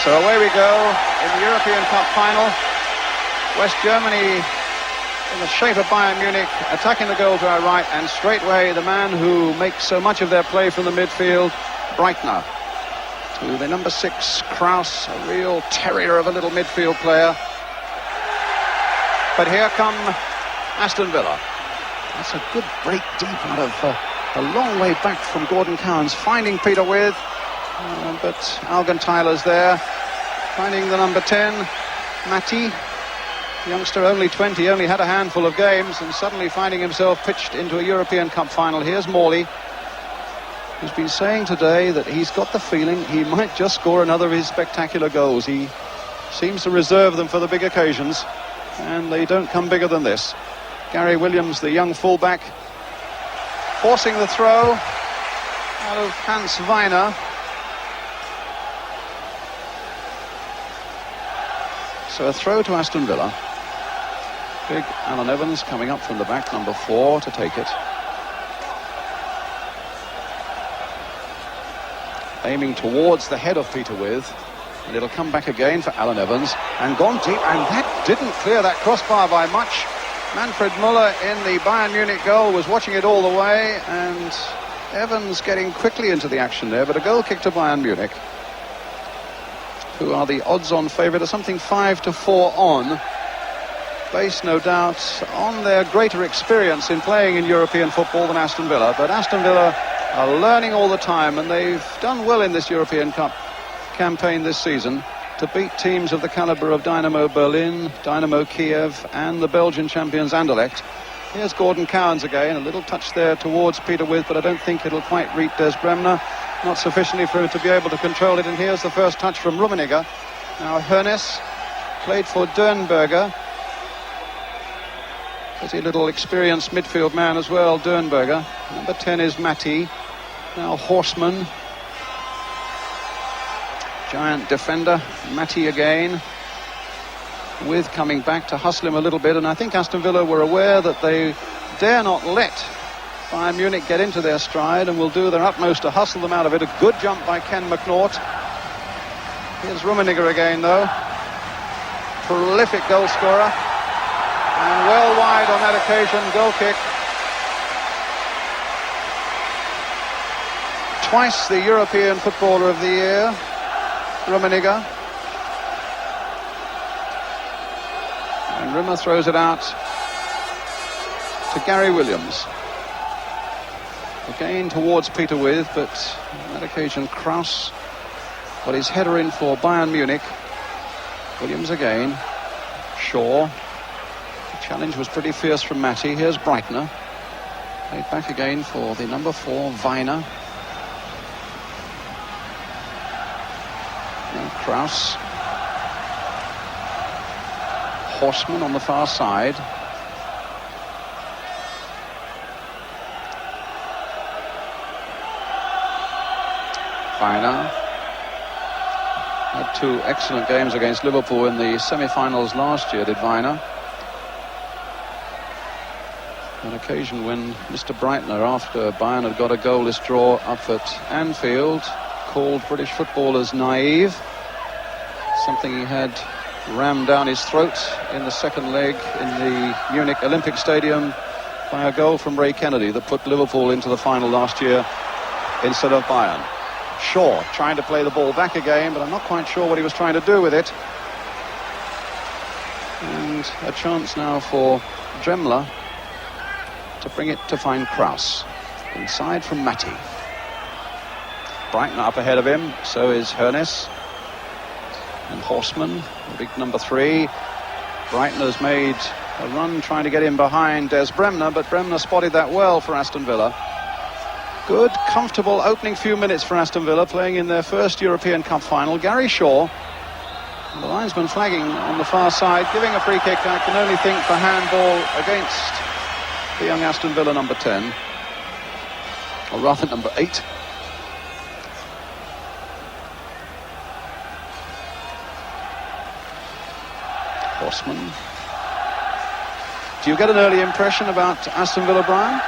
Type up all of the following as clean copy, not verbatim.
So away we go in the European Cup final. West Germany in the shape of Bayern Munich, attacking the goal to our right, and straightway the man who makes so much of their play from the midfield, Breitner, to the number 6, Kraus, a real terrier of a little midfield player. But here come Aston Villa. That's a good break deep out of a long way back from Gordon Cowans, finding Peter With, but Algan Tyler's there, finding the number 10, Matti, youngster only 20, only had a handful of games, and suddenly finding himself pitched into a European Cup final. Here's Morley, who's been saying today that he's got the feeling he might just score another of his spectacular goals. He seems to reserve them for the big occasions, and they don't come bigger than this. Gary Williams, the young fullback, forcing the throw out of Hans Weiner. So a throw to Aston Villa. Big Alan Evans coming up from the back, number 4, to take it. Aiming towards the head of Peter With, and it'll come back again for Alan Evans, and gone deep, and that didn't clear that crossbar by much. Manfred Müller in the Bayern Munich goal was watching it all the way, and Evans getting quickly into the action there, but a goal kick to Bayern Munich, who are the odds-on favourite, or something 5-4 on, based no doubt on their greater experience in playing in European football than Aston Villa. But Aston Villa are learning all the time, and they've done well in this European Cup campaign this season to beat teams of the calibre of Dynamo Berlin, Dynamo Kiev, and the Belgian champions Anderlecht. Here's Gordon Cowans again, a little touch there towards Peter With, but I don't think it'll quite reach Des Bremner, not sufficiently for him to be able to control it. And here's the first touch from Rummenigge. Now Hoeneß played for Dernberger, pretty little experienced midfield man as well, Dernberger. Number 10 is Matti. Now Horseman, giant defender, Matti again, With coming back to hustle him a little bit, and I think Aston Villa were aware that they dare not let Bayern Munich get into their stride, and will do their utmost to hustle them out of it. A good jump by Ken McNaught. Here's Rummenigge again though, prolific goal scorer, and well wide on that occasion, goal kick. Twice the European Footballer of the Year, Rummenigge. And Rimmer throws it out to Gary Williams. Again towards Peter With, but on that occasion Kraus got his header in for Bayern Munich. Williams again. Shaw. The challenge was pretty fierce from Matti. Here's Breitner. Played back again for the number 4, Weiner. And Kraus. Horseman on the far side. Weiner had 2 excellent games against Liverpool in the semi-finals last year, did Weiner. An occasion when Mr. Breitner, after Bayern had got a goalless draw up at Anfield, called British footballers naive, something he had rammed down his throat in the second leg in the Munich Olympic Stadium by a goal from Ray Kennedy that put Liverpool into the final last year instead of Bayern. Shaw trying to play the ball back again, but I'm not quite sure what he was trying to do with it. And a chance now for Dremler to bring it to find Kraus. Inside from Matti. Breitner up ahead of him, so is Hoeneß. And Horseman, the big number 3. Breitner's made a run trying to get in behind Des Bremner, but Bremner spotted that well for Aston Villa. Good, comfortable opening few minutes for Aston Villa, playing in their first European Cup final. Gary Shaw, the linesman flagging on the far side, giving a free kick. I can only think for handball against the young Aston Villa number 10, or rather number 8. Horseman. Do you get an early impression about Aston Villa, Brian?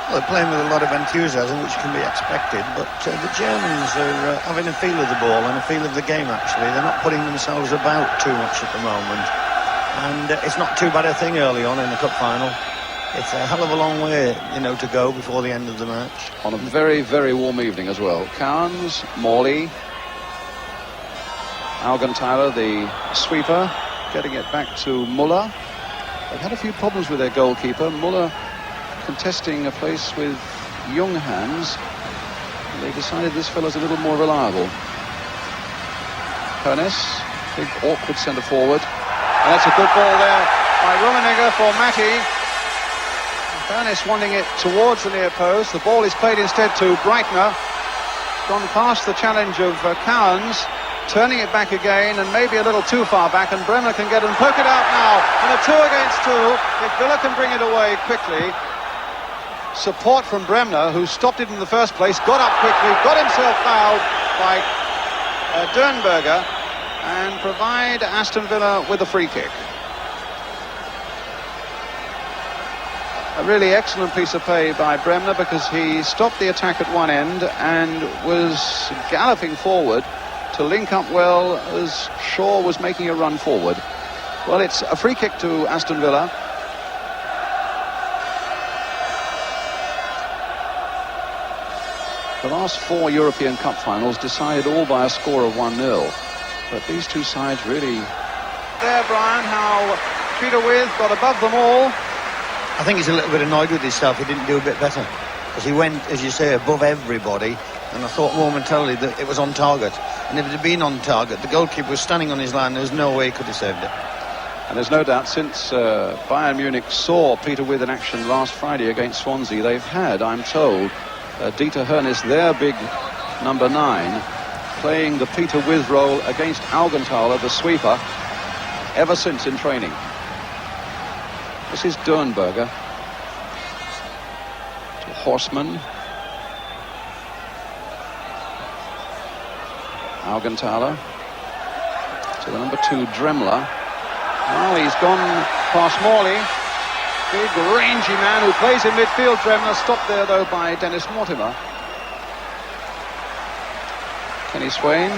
Well, they're playing with a lot of enthusiasm, which can be expected, but the Germans are having a feel of the ball and a feel of the game, actually. They're not putting themselves about too much at the moment. And it's not too bad a thing early on in the cup final. It's a hell of a long way, you know, to go before the end of the match. On a very, very warm evening as well. Carnes, Morley, Augenthaler, the sweeper, getting it back to Muller. They've had a few problems with their goalkeeper. Muller contesting a place with young hands. They decided this fellow's a little more reliable. Hoeneß, big awkward centre forward. And that's a good ball there by Rummenigge for Matti. Hoeneß wanting it towards the near post. The ball is played instead to Breitner. Gone past the challenge of Carnes. Turning it back again, and maybe a little too far back, and Bremner can get it and poke it out now. And a 2 against 2. If Villa can bring it away quickly. Support from Bremner, who stopped it in the first place, got up quickly, got himself fouled by Dernberger, and provide Aston Villa with a free kick. A really excellent piece of play by Bremner, because he stopped the attack at one end and was galloping forward to link up well as Shaw was making a run forward. Well, it's a free kick to Aston Villa. The last 4 European Cup finals decided all by a score of 1-0. But these two sides really... There, Brian, how Peter With got above them all. I think he's a little bit annoyed with himself. He didn't do a bit better, because he went, as you say, above everybody, and I thought momentarily that it was on target. And if it had been on target, the goalkeeper was standing on his line. There was no way he could have saved it. And there's no doubt, since Bayern Munich saw Peter With in action last Friday against Swansea, they've had, I'm told, Dieter Hoeneß, their big number 9, playing the Peter With role against Augenthaler, the sweeper, ever since in training. This is Dernberger to Horstmann. Augenthaler to the number 2, Dremler. Well, he's gone past Morley. Big rangy man who plays in midfield. Dremler stopped there though by Dennis Mortimer. Kenny Swain.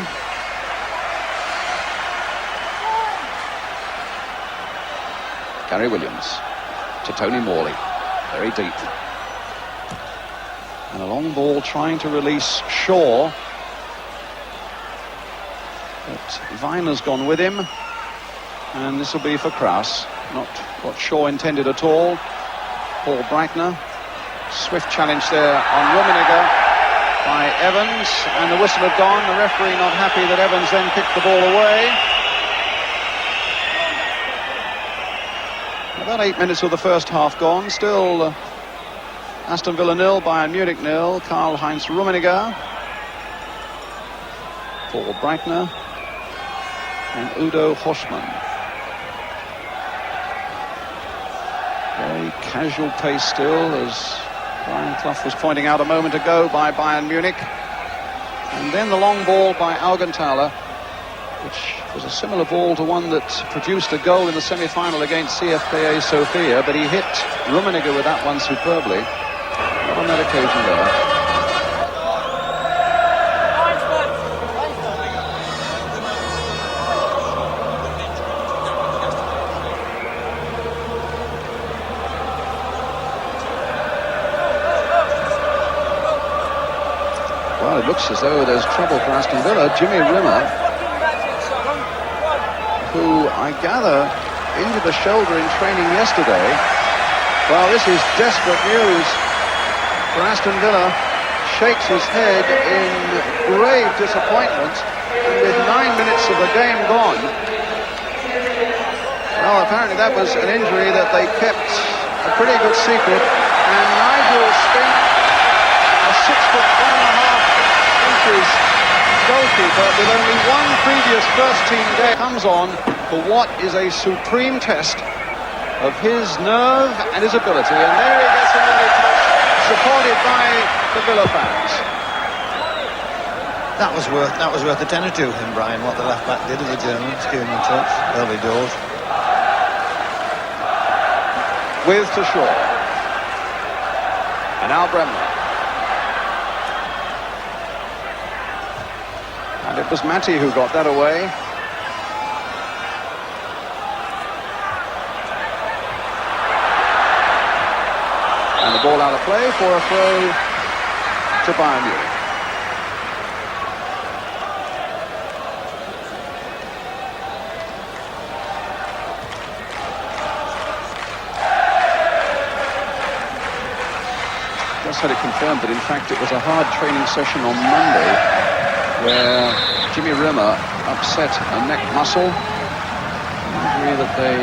Gary Williams to Tony Morley, very deep. And a long ball trying to release Shaw. But Weiner's gone with him. And this will be for Kraus. Not what Shaw intended at all. Paul Breitner. Swift challenge there on Rummenigge by Evans. And the whistle had gone. The referee not happy that Evans then kicked the ball away. About 8 minutes of the first half gone. Still Aston Villa 0, Bayern Munich 0. Karl-Heinz Rummenigge. Paul Breitner. And Udo Horstmann. Very casual pace still, as Brian Clough was pointing out a moment ago, by Bayern Munich. And then the long ball by Augenthaler, which was a similar ball to one that produced a goal in the semi-final against CFKA Sofia, but he hit Rummenigge with that one superbly. Not on that occasion there. Well, it looks as though there's trouble for Aston Villa. Jimmy Rimmer, who I gather injured the shoulder in training yesterday. Well, this is desperate news for Aston Villa. Shakes his head in grave disappointment, and with 9 minutes of the game gone. Well, apparently that was an injury that they kept a pretty good secret, and Nigel Spink, a 6'1.5" goalkeeper with only one previous first-team game, comes on for what is a supreme test of his nerve and his ability, and there he gets an early touch, supported by the Villa fans. That was worth a tenner to him, Brian, what the left-back did of the Germans, giving him a touch early doors. With to Shaw. And now Bremner. And it was Matty who got that away. And the ball out of play for a throw to Bayern Munich. Just had it confirmed that in fact it was a hard training session on Monday where Jimmy Rimmer upset a neck muscle. An injury that they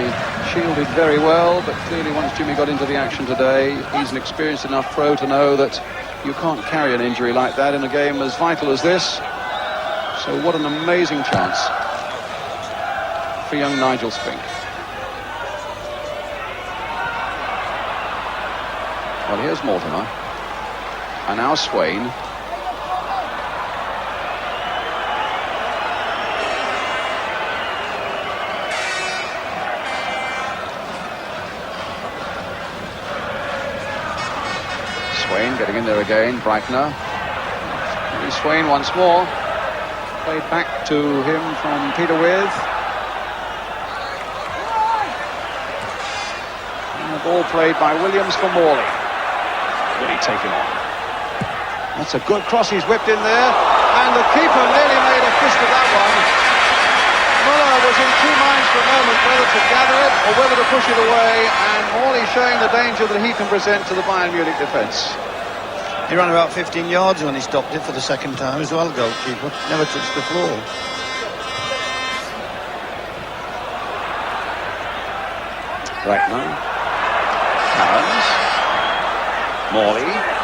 shielded very well, but clearly once Jimmy got into the action today, he's an experienced enough pro to know that you can't carry an injury like that in a game as vital as this. So what an amazing chance for young Nigel Spink. Well, here's Mortimer. And now Swain. Swain getting in there again. Breitner. Swain once more. Played back to him from Peter With. And the ball played by Williams for Morley. Really taken on. That's a good cross he's whipped in there, and the keeper nearly made a fist of that one. Muller was in two minds for a moment whether to gather it or whether to push it away, and Morley showing the danger that he can present to the Bayern Munich defence. He ran about 15 yards when he stopped it for the second time as well, goalkeeper. Never touched the floor. Right now, Cairns, Morley.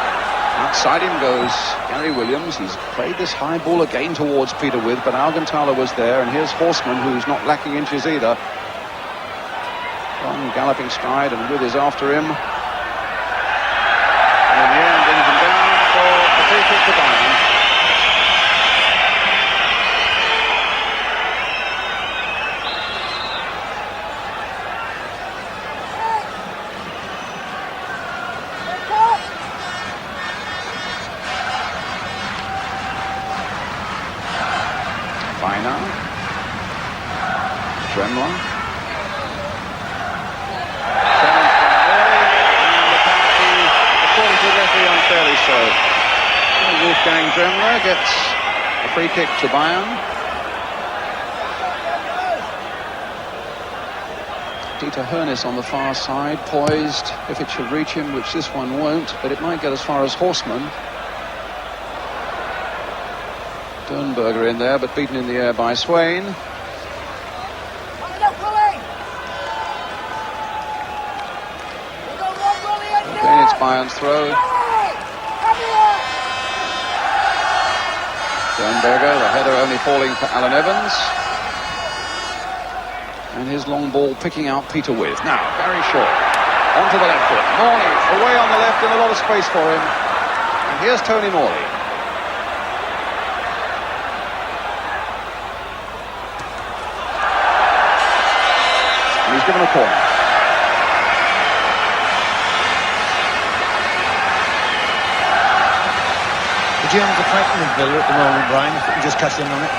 Outside him goes Gary Williams. He's played this high ball again towards Peter With, but Augenthaler was there, and here's Horseman, who's not lacking inches either. Long galloping stride, and With is after him. And in the end, brings him down for a free kick to Bayern. Dremler. According to the referee, unfairly so. Wolfgang Dremler gets a free kick to Bayern. Dieter Hoeneß on the far side, poised if it should reach him, which this one won't, but it might get as far as Horseman. Dernberger in there, but beaten in the air by Swain. Again, it's Bayern's throw. Dernberger, the header only falling for Alan Evans. And his long ball picking out Peter With. Now, Gary Shaw onto the left foot. Morley away on the left and a lot of space for him. And here's Tony Morley. And he's given a corner. The Germans are frightening Villa at the moment, Brian, if we can just catch them on it.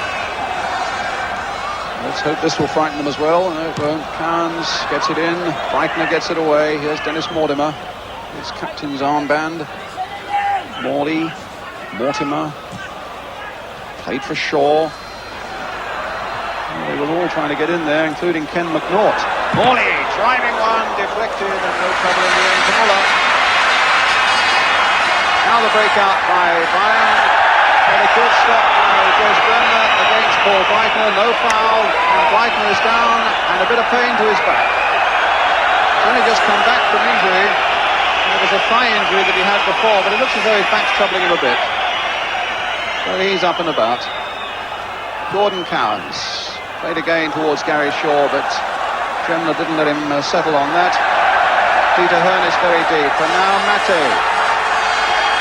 Let's hope this will frighten them as well. No, it won't. Cairns gets it in. Breitner gets it away. Here's Dennis Mortimer. His captain's armband. Morley. Mortimer. Played for Shaw. They were all trying to get in there, including Ken McNaught. Morley driving one, deflected, and no trouble in the end to Muller. Now the breakout by Bayern. And a good stop by Joyce Bremner against Paul Breitner. No foul, and Breitner is down, and a bit of pain to his back. He's only just come back from injury. It was a thigh injury that he had before, but it looks as though his back's troubling him a bit. So he's up and about. Gordon Cairns played again towards Gary Shaw, but Dremler didn't let him settle on that. Dieter Hoeneß very deep, and now Mate.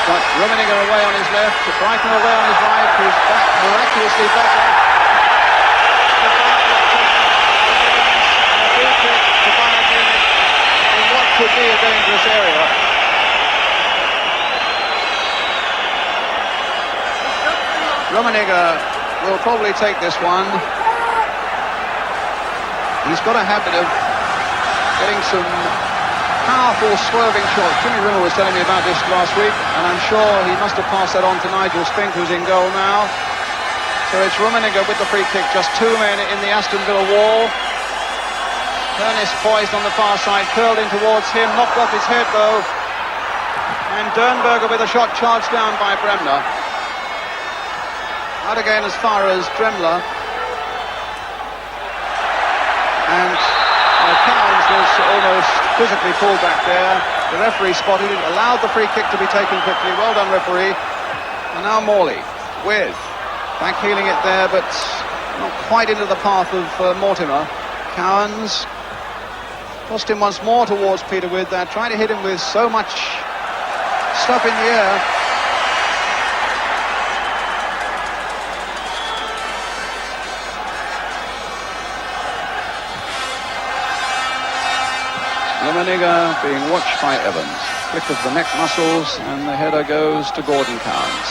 Got Rummenigge away on his left, Breitner away on his right, who's back miraculously better. A free kick to Bayern Munich in what could be a dangerous area. Rummenigge will probably take this one. He's got a habit of getting some powerful swerving shots. Jimmy Rimmel was telling me about this last week, and I'm sure he must have passed that on to Nigel Spink, who's in goal now. So it's Rummenigge with the free kick, just two men in the Aston Villa wall. Ernest poised on the far side, curled in towards him, knocked off his head though. And Dernberger with a shot charged down by Bremner. Out again as far as Dremler. And Cowans was almost physically pulled back there. The referee spotted it, allowed the free kick to be taken quickly. Well done, referee. And now Morley with backheeling it there, but not quite into the path of Mortimer. Cowans tossed him once more towards Peter Withe there, trying to hit him with so much stuff in the air. Rummenigge being watched by Evans. Flick of the neck muscles, and the header goes to Gordon Cowans.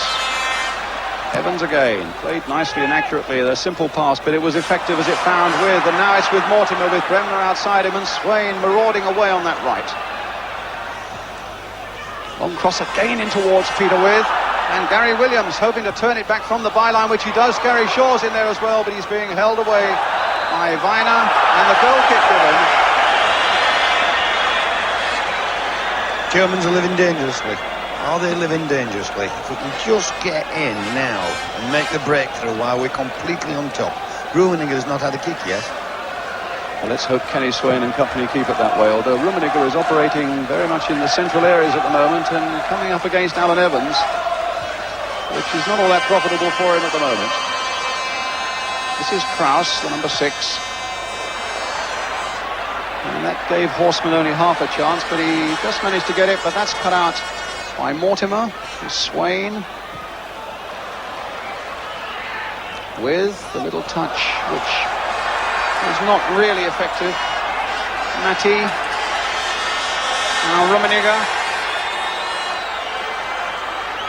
Evans again, played nicely and accurately, the simple pass, but it was effective as it found Withe, and now it's with Mortimer with Bremner outside him and Swain marauding away on that right. Long cross again in towards Peter Withe, and Gary Williams hoping to turn it back from the byline, which he does. Gary Shaw's in there as well, but he's being held away by Weiner, and the goal kick given. Germans are living dangerously. Are they living dangerously? If we can just get in now and make the breakthrough while we're completely on top. Rummenigge has not had a kick yet. Well, let's hope Kenny Swain and company keep it that way, although Rummenigge is operating very much in the central areas at the moment and coming up against Alan Evans, which is not all that profitable for him at the moment. This is Kraus, the number 6. And that gave Horseman only half a chance, but he just managed to get it, but that's cut out by Mortimer. Swain with the little touch, which is not really effective. Matty. Now Rummenigge.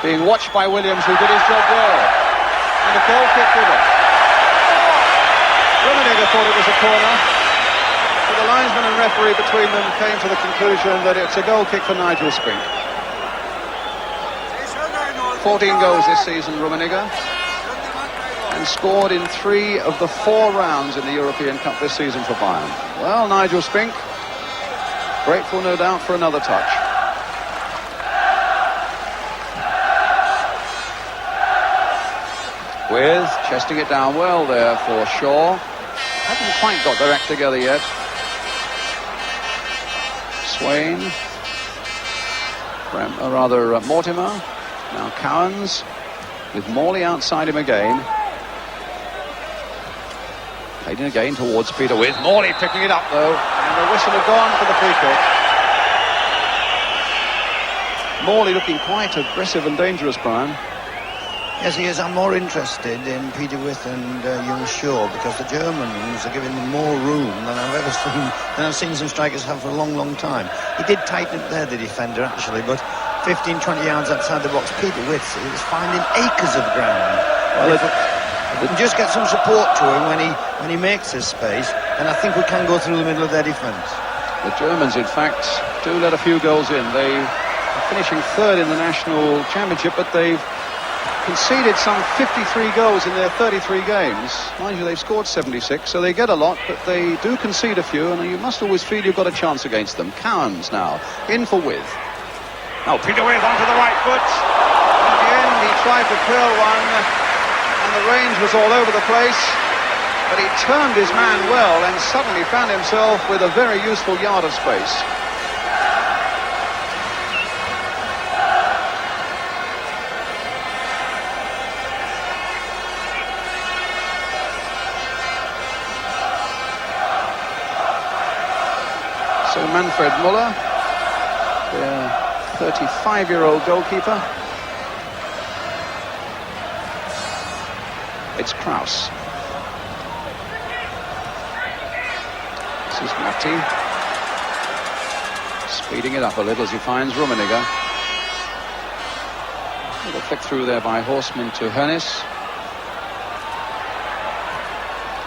Being watched by Williams, who did his job well. And a goal kick given. Rummenigge thought it was a corner. So the linesman and referee between them came to the conclusion that it's a goal kick for Nigel Spink. 14 goals this season, Rummenigge, and scored in 3 of the 4 rounds in the European Cup this season for Bayern. Well, Nigel Spink, grateful no doubt for another touch. With chesting it down well there for Shaw. Haven't quite got their act together yet. Swain, Mortimer. Now Cowans with Morley outside him again. Played in again towards Peter Withe. Morley picking it up though, and the whistle had gone for the free kick. Morley looking quite aggressive and dangerous, Brian. Yes, he is. I'm more interested in Peter Withe and young Shaw, because the Germans are giving them more room than I've seen some strikers have for a long, long time. He did tighten up there, the defender, actually, but 15-20 yards outside the box, Peter Withe is finding acres of ground. Well, if we can just get some support to him when he makes his space, then I think we can go through the middle of their defence. The Germans, in fact, do let a few goals in. They are finishing 3rd in the national championship, but they've conceded some 53 goals in their 33 games. Mind you, they've scored 76, so they get a lot, but they do concede a few, and you must always feel you've got a chance against them. Cowans now, in for Withe. Now Peter Withe onto the right foot. In the end, he tried to curl one, and the range was all over the place, but he turned his man well and suddenly found himself with a very useful yard of space. So Manfred Müller, their 35-year-old goalkeeper. It's Kraus. This is Matty. Speeding it up a little as he finds Rummenigge. Little flick through there by Horseman to Hoeneß.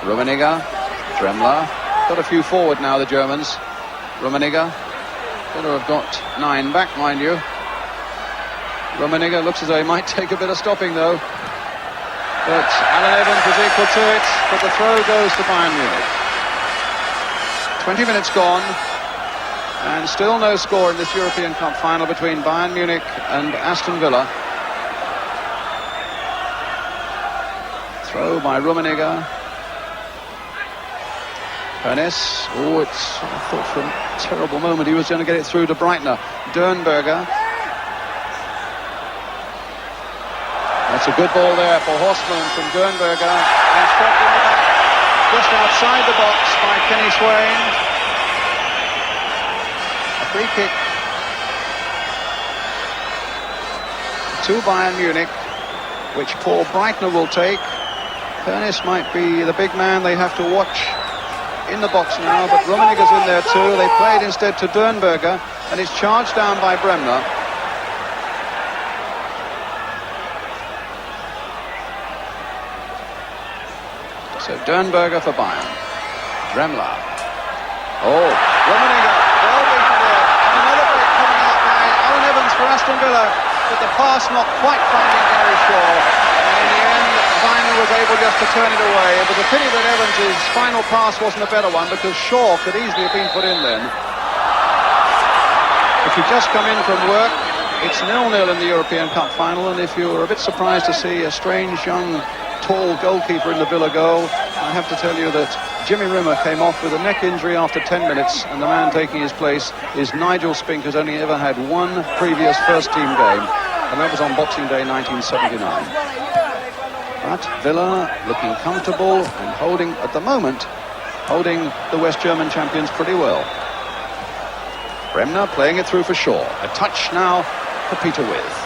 Rummenigge, Dremler. Got a few forward now, the Germans. Rummenigge. Better have got 9 back, mind you. Rummenigge looks as though he might take a bit of stopping, though. But Alan Evans was equal to it, but the throw goes to Bayern Munich. 20 minutes gone, and still no score in this European Cup final between Bayern Munich and Aston Villa. Throw by Rummenigge. Pernis. Oh, I thought for a terrible moment he was going to get it through to Breitner. Dernberger. That's a good ball there for Horstmann from Dernberger. And stopped in the back, just outside the box by Kenny Swain. A free kick to Bayern Munich, which Paul Breitner will take. Pernis might be the big man they have to watch in the box now, but Rummenigge's in there too. They played instead to Dernberger, and it's charged down by Bremner. So Dernberger for Bayern. Dremler. Oh, Rummenigge. Well beaten there. And another break coming out by Alan Evans for Aston Villa, but the pass not quite finding Gary Shaw. And in the end, Bayern was able just to turn it away. It was a pity that Evans' final pass wasn't a better one, because Shaw could easily have been put in then. If you just come in from work, it's 0-0 in the European Cup final, and if you're a bit surprised to see a strange young tall goalkeeper in the Villa goal, I have to tell you that Jimmy Rimmer came off with a neck injury after 10 minutes, and the man taking his place is Nigel Spink, who's only ever had one previous first-team game, and that was on Boxing Day 1979. But Villa looking comfortable and holding, at the moment, holding the West German champions pretty well. Bremner playing it through for Shaw. A touch now for Peter With.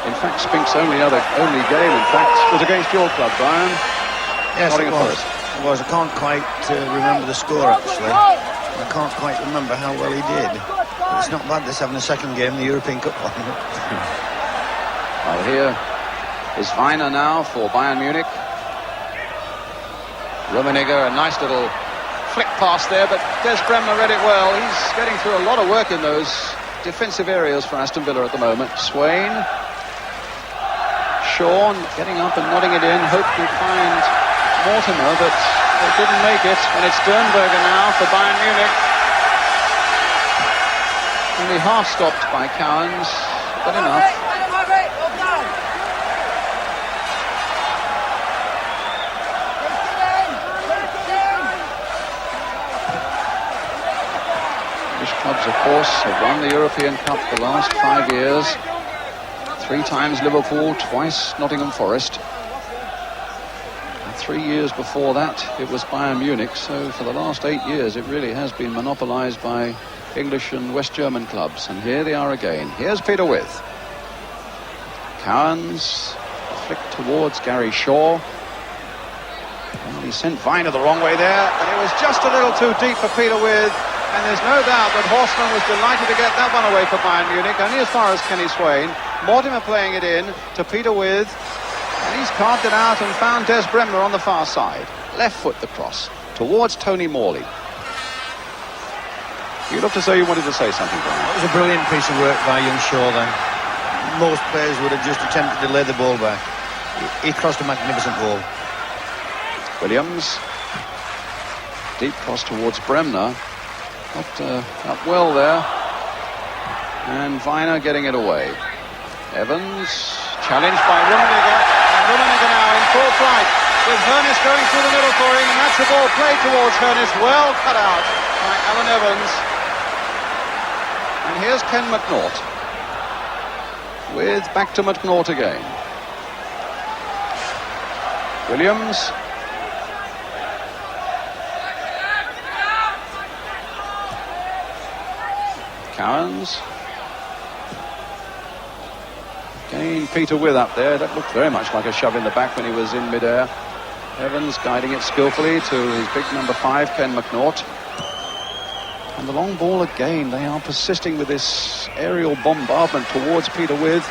In fact, Spink's only game, in fact, was against your club, Brian. Yes, it was. I can't quite remember the score, actually. I can't quite remember how well he did. But it's not bad, this having a second game in the European Cup final. Well, here is Weiner now for Bayern Munich. Rummenigge, a nice little flick pass there, but Des Bremner read it well. He's getting through a lot of work in those defensive areas for Aston Villa at the moment. Swain. Shaw getting up and nodding it in, hoped to find Mortimer, but they didn't make it, and it's Dernberger now for Bayern Munich. Only half stopped by Cowens, but enough. English clubs, of course, have won the European Cup the last 5 years. 3 times Liverpool, twice Nottingham Forest. And 3 years before that, it was Bayern Munich. So for the last 8 years, it really has been monopolised by English and West German clubs. And here they are again. Here's Peter With. Cowens, flick towards Gary Shaw. Well, he sent Weiner the wrong way there, but it was just a little too deep for Peter With. And there's no doubt that Horstmann was delighted to get that one away for Bayern Munich, only as far as Kenny Swain. Mortimer playing it in to Peter With, and he's carved it out and found Des Bremner on the far side. Left foot the cross towards Tony Morley. You looked as though you wanted to say something, Brian. That was a brilliant piece of work by young Shaw then. Most players would have just attempted to lay the ball back. He crossed a magnificent ball. Williams. Deep cross towards Bremner. Got up well there. And Weiner getting it away. Evans, challenged by Rummenigge. And Rummenigge now in full flight, with Hernes going through the middle for him. And that's the ball played towards Hernes. Well cut out by Alan Evans. And here's Ken McNaught. With back to McNaught again. Williams. Cowens. Again, Peter With up there. That looked very much like a shove in the back when he was in midair. Evans guiding it skillfully to his big number 5, Ken McNaught. And the long ball again. They are persisting with this aerial bombardment towards Peter With.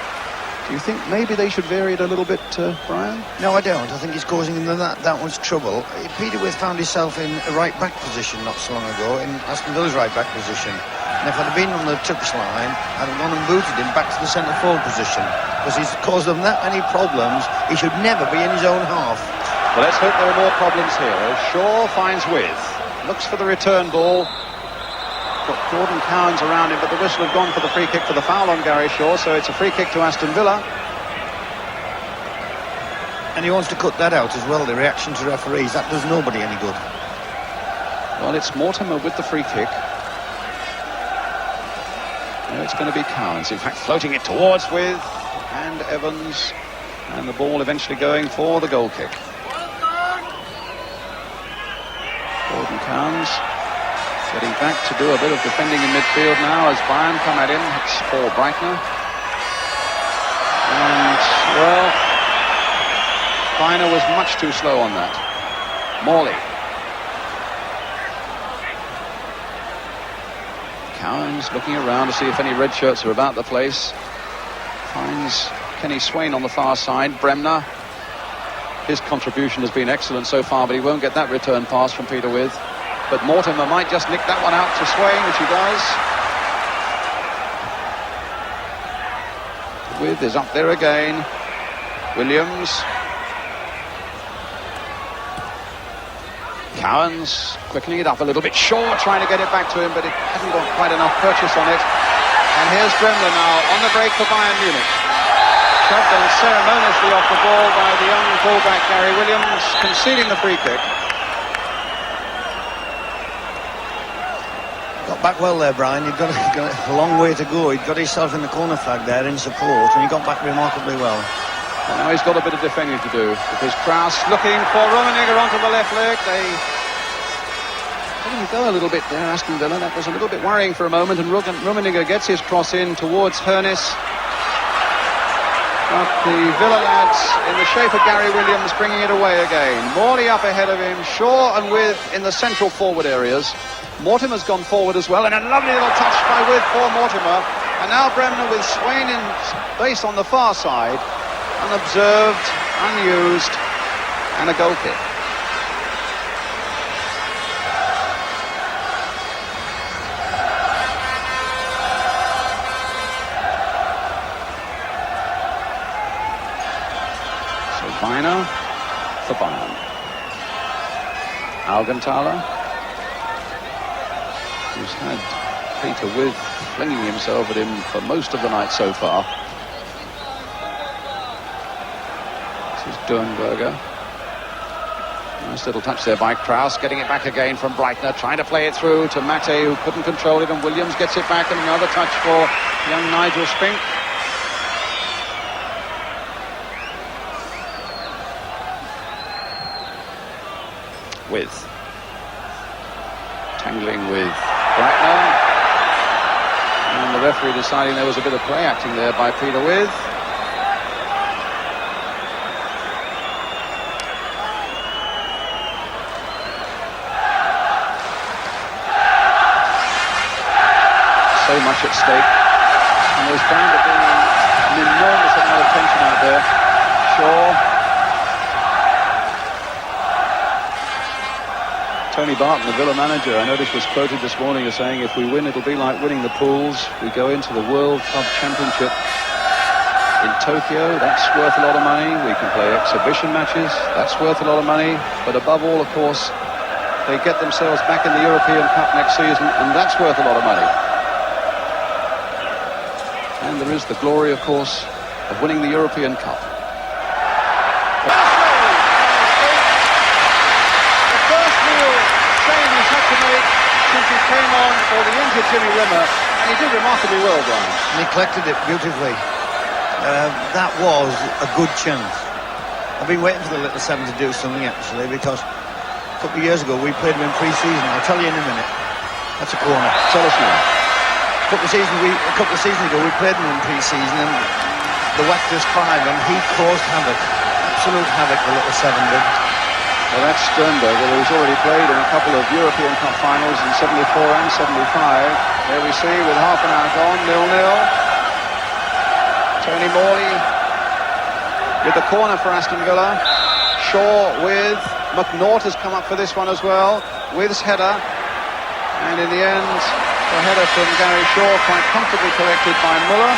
Do you think maybe they should vary it a little bit, Brian? No, I don't. I think he's causing them that much trouble. Peterworth found himself in a right-back position not so long ago, in Aston Villa's right-back position. And if I'd have been on the touchline, I'd have gone and booted him back to the centre-forward position. Because he's caused them that many problems, he should never be in his own half. Well, let's hope there are more problems here. Shaw finds With. Looks for the return ball. Got Gordon Cowans around him, but the whistle had gone for the free kick for the foul on Gary Shaw, so it's a free kick to Aston Villa. And he wants to cut that out as well, the reaction to referees. That does nobody any good. Well, it's Mortimer with the free kick. Now it's going to be Cowans, in fact, floating it towards With, and Evans, and the ball eventually going for the goal kick. Gordon Cowans getting back to do a bit of defending in midfield now as Bayern come at him. It's Paul Breitner. And, well, Breitner was much too slow on that. Morley. Cowans looking around to see if any red shirts are about the place. Finds Kenny Swain on the far side. Bremner. His contribution has been excellent so far, but he won't get that return pass from Peter With. But Mortimer might just nick that one out to Swain, which he does. With is up there again. Williams. Cowans quickening it up a little bit. Shaw trying to get it back to him, but it hasn't got quite enough purchase on it. And here's Bremner now on the break for Bayern Munich. Shoved unceremoniously off the ball by the young fullback Gary Williams, conceding the free kick. Got back well there, Brian. He'd got a long way to go. He'd got himself in the corner flag there in support, and he got back remarkably well. Well, now he's got a bit of defending to do, because Kraus looking for Rummenigge onto the left leg. They didn't go a little bit there, Aston Villa. That was a little bit worrying for a moment, and Rummenigge gets his cross in towards Hernis. But the Villa lads, in the shape of Gary Williams, bringing it away again. Morley up ahead of him, Shaw and With in the central forward areas. Mortimer's gone forward as well, and a lovely little touch by With for Mortimer. And now Bremner with Swain in space on the far side. Unobserved, unused, and a goal kick. So Bino for Bayern. Augenthaler, who's had Peter With flinging himself at him for most of the night so far. This is Dernberger. Nice little touch there by Kraus, getting it back again from Breitner, trying to play it through to Mate, who couldn't control it, and Williams gets it back, and another touch for young Nigel Spink. With tangling with Breitner, and the referee deciding there was a bit of play acting there by Peter With. So much at stake, and there's bound to be an enormous amount of tension out there. Shaw. Tony Barton, the Villa manager, I noticed, was quoted this morning as saying, if we win, it'll be like winning the pools. We go into the World Club Championship in Tokyo. That's worth a lot of money. We can play exhibition matches. That's worth a lot of money. But above all, of course, they get themselves back in the European Cup next season, and that's worth a lot of money. And there is the glory, of course, of winning the European Cup. Since he came on for the injured Jimmy Rimmer, and he did remarkably well, Brian. And he collected it beautifully. That was a good chance. I've been waiting for the little seven to do something, actually, because a couple of years ago we played him in pre-season. I'll tell you in a minute. That's a corner. Tell us now. A couple of seasons ago we played him in pre-season, and the whack just 5, and he caused havoc. Absolute havoc, the little seven did. Well, that's Sternberger, who's already played in a couple of European Cup finals in 74 and 75. There we see, with half an hour gone, 0-0. Tony Morley with the corner for Aston Villa. Shaw with McNaught has come up for this one as well, with his header. And in the end, the header from Gary Shaw quite comfortably collected by Muller.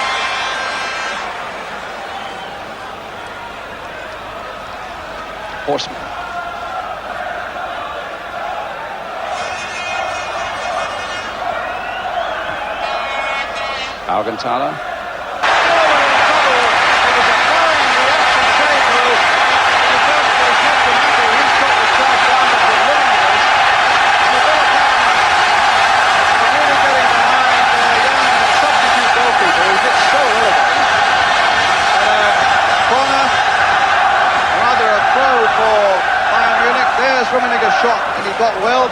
Horseman. Alcantara. Rummenigge's shot, and he got well.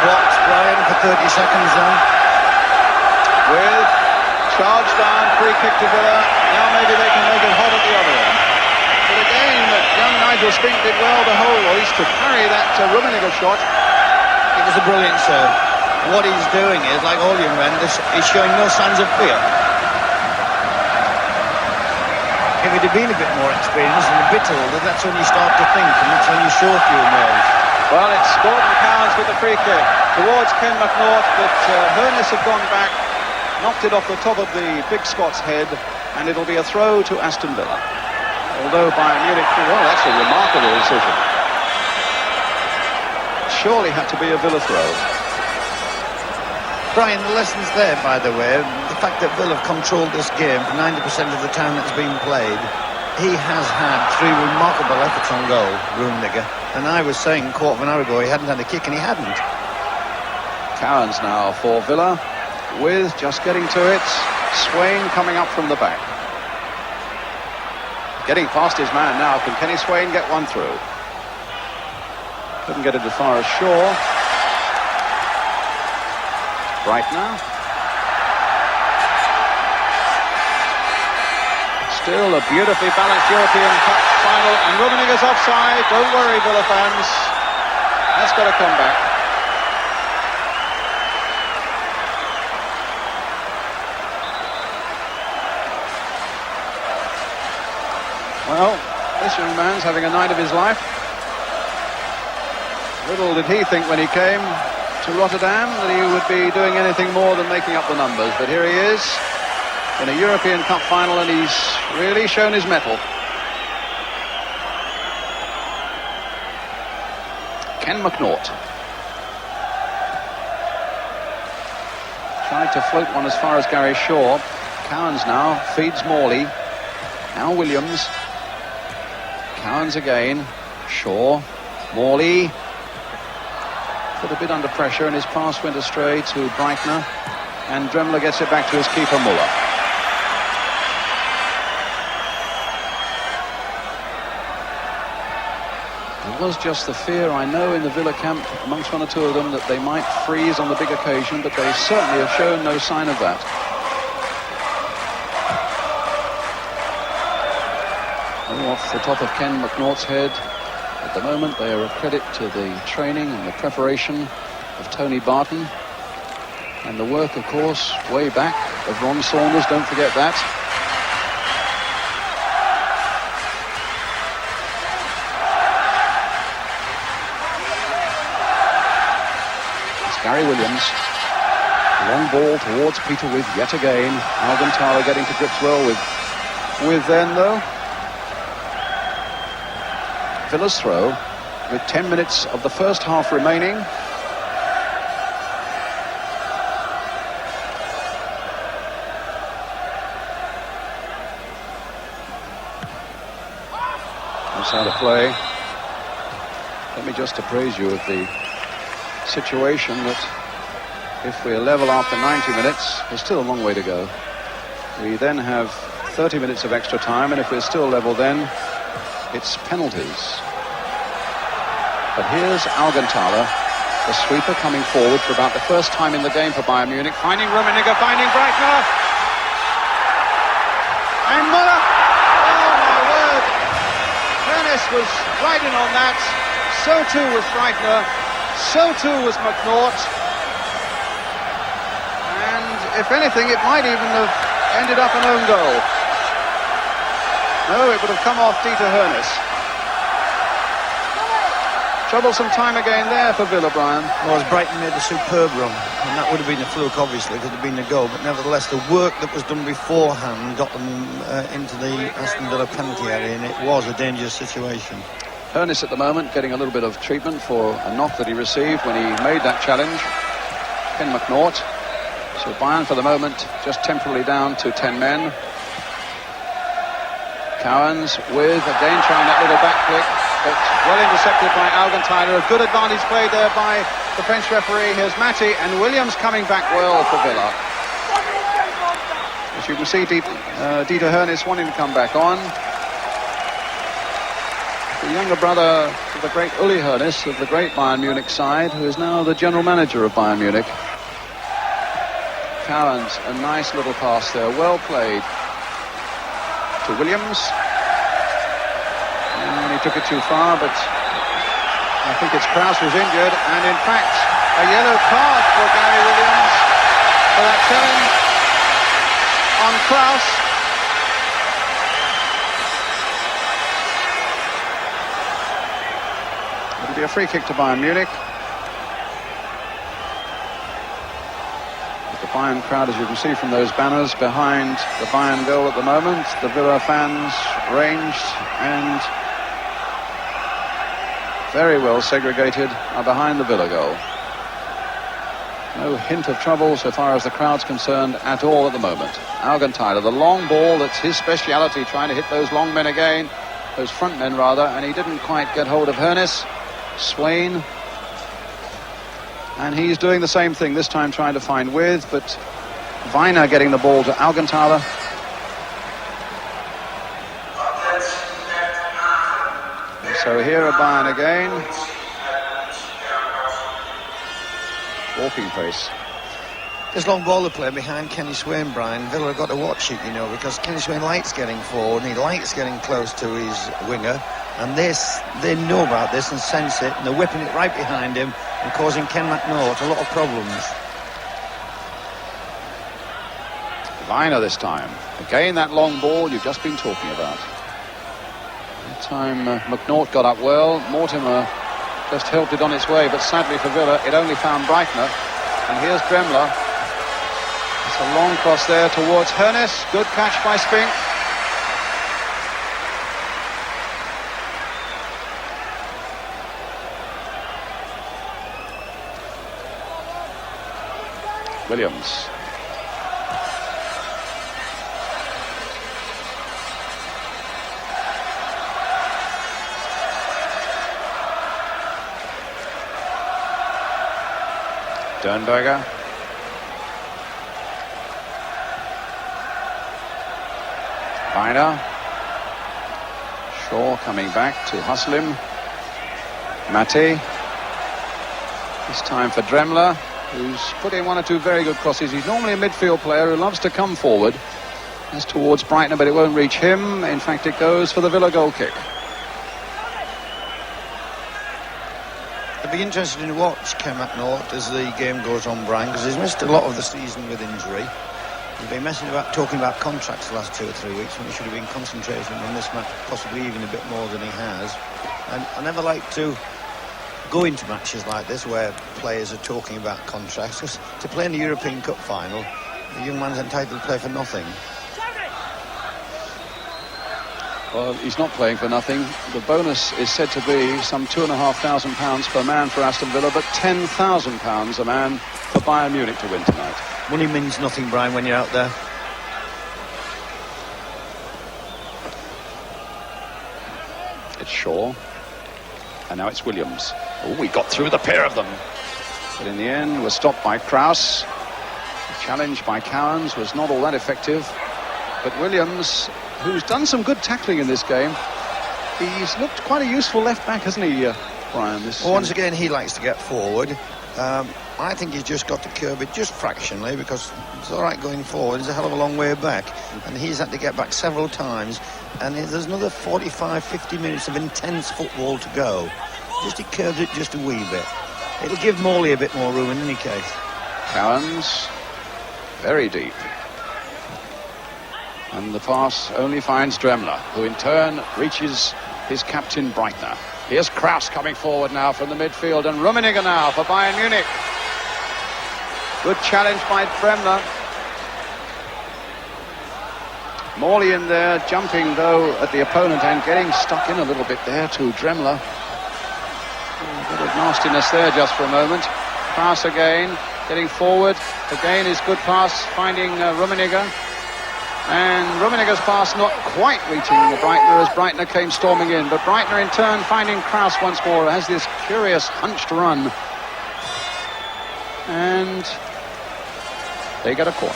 Box, Brian, for 30 seconds then. With charge down, free kick to Villa. Now maybe they can make it hot at the other end. But again, young Nigel Spink did well to hold, or at least to carry that Rummenigge shot. It was a brilliant serve. What he's doing is, like all young men, he's showing no signs of fear. If he'd have been a bit more experienced and a bit older, that's when you start to think, and that's when you show a few nerves. Well, it's Gordon Cowans with the free kick towards Ken McNaught, but Hernus had gone back, knocked it off the top of the big Scots head, and it'll be a throw to Aston Villa. Although Bayern Munich, well, that's a remarkable decision. Surely had to be a Villa throw. Brian, the lessons there, by the way, the fact that Villa have controlled this game for 90% of the time that's been played. He has had 3 remarkable efforts on goal, Rummenigge. And I was saying a quarter of an hour ago he hadn't had a kick, and he hadn't. Cowans now for Villa, with just getting to it. Swain coming up from the back. Getting past his man now. Can Kenny Swain get one through? Couldn't get it as far as Shaw. Breitner. Still a beautifully balanced European Cup final, and Rummenigge's offside. Don't worry, Villa fans. That's got to come back. Well, this young man's having a night of his life. Little did he think when he came to Rotterdam that he would be doing anything more than making up the numbers. But here he is in a European Cup final, and he's really shown his mettle. Ken McNaught tried to float one as far as Gary Shaw. Cowans now feeds Morley. Now Williams. Cowans again. Shaw. Morley. Put a bit under pressure, and his pass went astray to Breitner. And Dremler gets it back to his keeper, Muller. There was just the fear, I know, in the Villa camp amongst one or two of them that they might freeze on the big occasion, but they certainly have shown no sign of that. Oh, off the top of Ken McNaught's head. At the moment, they are a credit to the training and the preparation of Tony Barton, and the work, of course, way back of Ron Saunders, don't forget that. Gary Williams, long ball towards Peter With yet again. Alcantara getting to grips well with then though. Villa's throw with 10 minutes of the first half remaining. That's how to play. Let me just appraise you of the situation that if we're level after 90 minutes, there's still a long way to go. We then have 30 minutes of extra time, and if we're still level then, it's penalties. But here's Alcantara The sweeper coming forward for about the first time in the game for Bayern Munich. Finding Rummenigge, finding Breitner. And Müller. Oh my word. Hoeneß was right in on that. So too was Breitner. So too was McNaught. And if anything, it might even have ended up an own goal. No, it would have come off Dieter Hoeneß. Troublesome time again there for Villa, Brian. Well, as Brighton made a superb run, and that would have been a fluke, obviously, because it had been a goal, but nevertheless, the work that was done beforehand got them into the Aston Villa penalty area, and it was a dangerous situation. Hoeneß at the moment getting a little bit of treatment for a knock that he received when he made that challenge. Ken McNaught. So Bayern for the moment just temporarily down to 10 men. Cowans with, again, trying that little back flick, but well intercepted by Augenthaler. A good advantage played there by the French referee. Here's Matty, and Williams coming back well for Villa. As you can see, Dieter Hoeneß wanting to come back on. The younger brother of the great Uli Hoeneß of the great Bayern Munich side, who is now the general manager of Bayern Munich. Cowans, a nice little pass there, well played to Williams. And he took it too far, but I think it's Kraus who's injured, and in fact a yellow card for Gary Williams for that challenge on Kraus. It'll be a free kick to Bayern Munich. The Bayern crowd, as you can see from those banners behind the Bayern goal at the moment, the Villa fans ranged and very well segregated are behind the Villa goal. No hint of trouble so far as the crowd's concerned at all at the moment. Augenthaler, the long ball, that's his speciality, trying to hit those long men again, those front men rather, and he didn't quite get hold of Hoeneß. Swain. And he's doing the same thing, this time trying to find width, but Weiner getting the ball to Augenthaler. So here are Bayern again. Walking pace. This long ball they play behind Kenny Swain, Brian, Villa have got to watch it, you know, because Kenny Swain likes getting forward and he likes getting close to his winger, and they know about this and sense it, and they're whipping it right behind him and causing Ken McNaught a lot of problems. Weiner this time. Again, that long ball you've just been talking about. That time McNaught got up well. Mortimer just helped it on its way, but sadly for Villa, it only found Breitner. And here's Dremler. It's a long cross there towards Hoeneß. Good catch by Spink. Williams. Sternberger. Weiner. Shaw coming back to hustle him. Matty. This time for Dremler, who's put in one or two very good crosses. He's normally a midfield player who loves to come forward. It's towards Breitner, but it won't reach him. In fact, it goes for the Villa goal kick. It'll be interesting to watch Ken McNaught as the game goes on, Brian, because he's missed a lot of the season with injury. He's been talking about contracts the last 2 or 3 weeks when he should have been concentrating on this match, possibly even a bit more than he has. And I never like to go into matches like this where players are talking about contracts, because to play in the European Cup final, the young man's entitled to play for nothing. Well, he's not playing for nothing. The bonus is said to be some £2,500 per man for Aston Villa, but £10,000 a man for Bayern Munich to win tonight. Money means nothing, Brian, when you're out there. It's Shaw. And now it's Williams. Oh, we got through the pair of them. But in the end, was stopped by Kraus. The challenge by Cowans was not all that effective. But Williams, who's done some good tackling in this game, he's looked quite a useful left back, hasn't he, Brian? Well, once again, he likes to get forward. I think he's just got to curb it just fractionally, because it's all right going forward, he's a hell of a long way back, and he's had to get back several times, and there's another 45-50 minutes of intense football to go. Just he curbs it just a wee bit. It'll give Morley a bit more room in any case. Cowans, very deep. And the pass only finds Dremler, who in turn reaches his captain Breitner. Here's Kraus coming forward now from the midfield, and Rummenigge now for Bayern Munich. Good challenge by Dremler. Morley in there, jumping though at the opponent and getting stuck in a little bit there to Dremler. A bit of nastiness there just for a moment. Pass again, getting forward. Again his good pass, finding Rummenigge. And Rummenigge's pass not quite reaching the Breitner as Breitner came storming in. But Breitner in turn finding Kraus once more, has this curious hunched run. And they get a corner.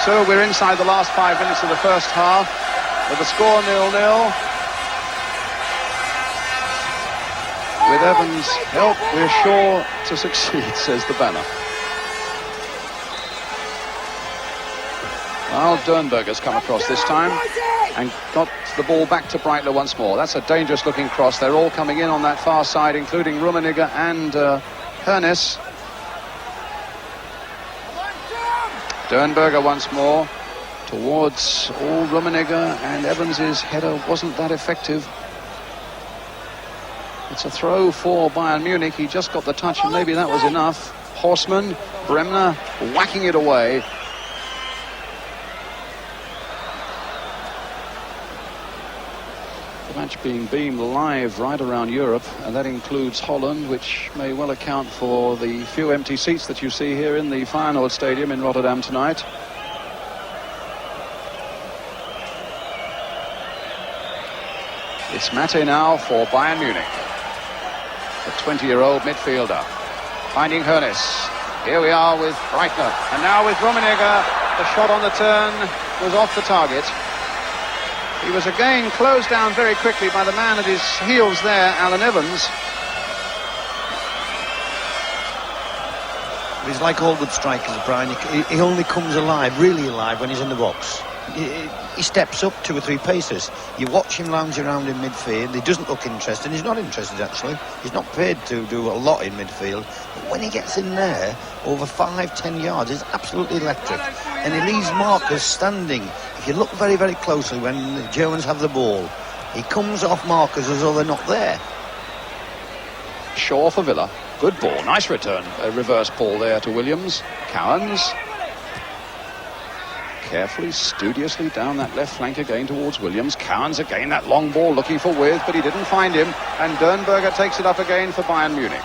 So we're inside the last 5 minutes of the first half with the score 0-0. With Evans' help, we're sure to succeed, says the banner. Well, Dernberger's come across this time and got the ball back to Breitner once more. That's a dangerous looking cross. They're all coming in on that far side, including Rummenigge and Hoeneß. Dernberger once more towards Rummenigge, and Evans's header wasn't that effective. It's a throw for Bayern Munich. He just got the touch and maybe that was enough. Horstmann, Bremner whacking it away. The match being beamed live right around Europe, and that includes Holland, which may well account for the few empty seats that you see here in the Feyenoord Stadium in Rotterdam tonight. It's Mate now for Bayern Munich. The 20-year-old midfielder finding Hoeneß. Here we are with Breitner, and now with Rummenigge. The shot on the turn was off the target. He was again closed down very quickly by the man at his heels there, Alan Evans. He's like all good strikers, Brian. He only comes alive, really alive, when he's in the box. He steps up 2 or 3 paces. You watch him lounge around in midfield. He doesn't look interested. He's not interested, actually. He's not paid to do a lot in midfield. But when he gets in there, over 5-10 yards, it's absolutely electric. And he leaves markers standing. If you look very, very closely when the Germans have the ball, he comes off markers as though they're not there. Shaw for Villa. Good ball. Nice return. A reverse ball there to Williams. Cowans. Carefully, studiously down that left flank again towards Williams. Cowans again, that long ball looking for With, but he didn't find him. And Dernberger takes it up again for Bayern Munich.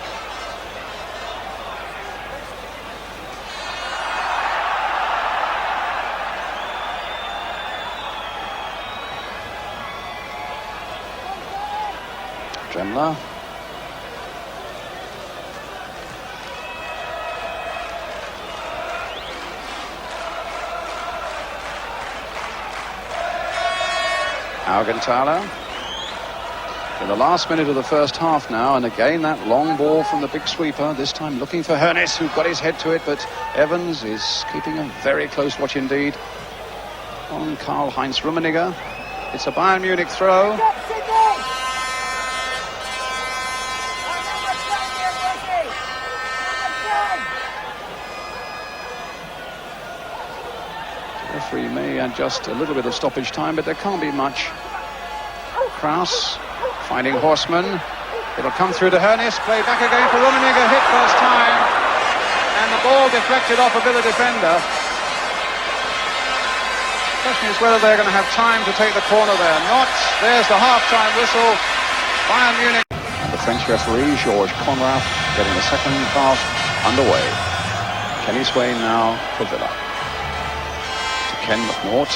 Dremler. Augenthaler. In the last minute of the first half now, and again that long ball from the big sweeper, this time looking for Hoeneß, who got his head to it, but Evans is keeping a very close watch indeed on Karl-Heinz Rummenigge. It's a Bayern Munich throw. The referee may adjust a little bit of stoppage time, but there can't be much. Kraus finding Horstmann. It'll come through to Hoeneß, played back again for Rummenigge, hit first time, and the ball deflected off a Villa defender. The question is whether they're going to have time to take the corner there. Not. There's the half-time whistle. Bayern Munich. And the French referee, Georges Conrad, getting the second half underway. Kenny Swain now for Villa. To Ken McNaught.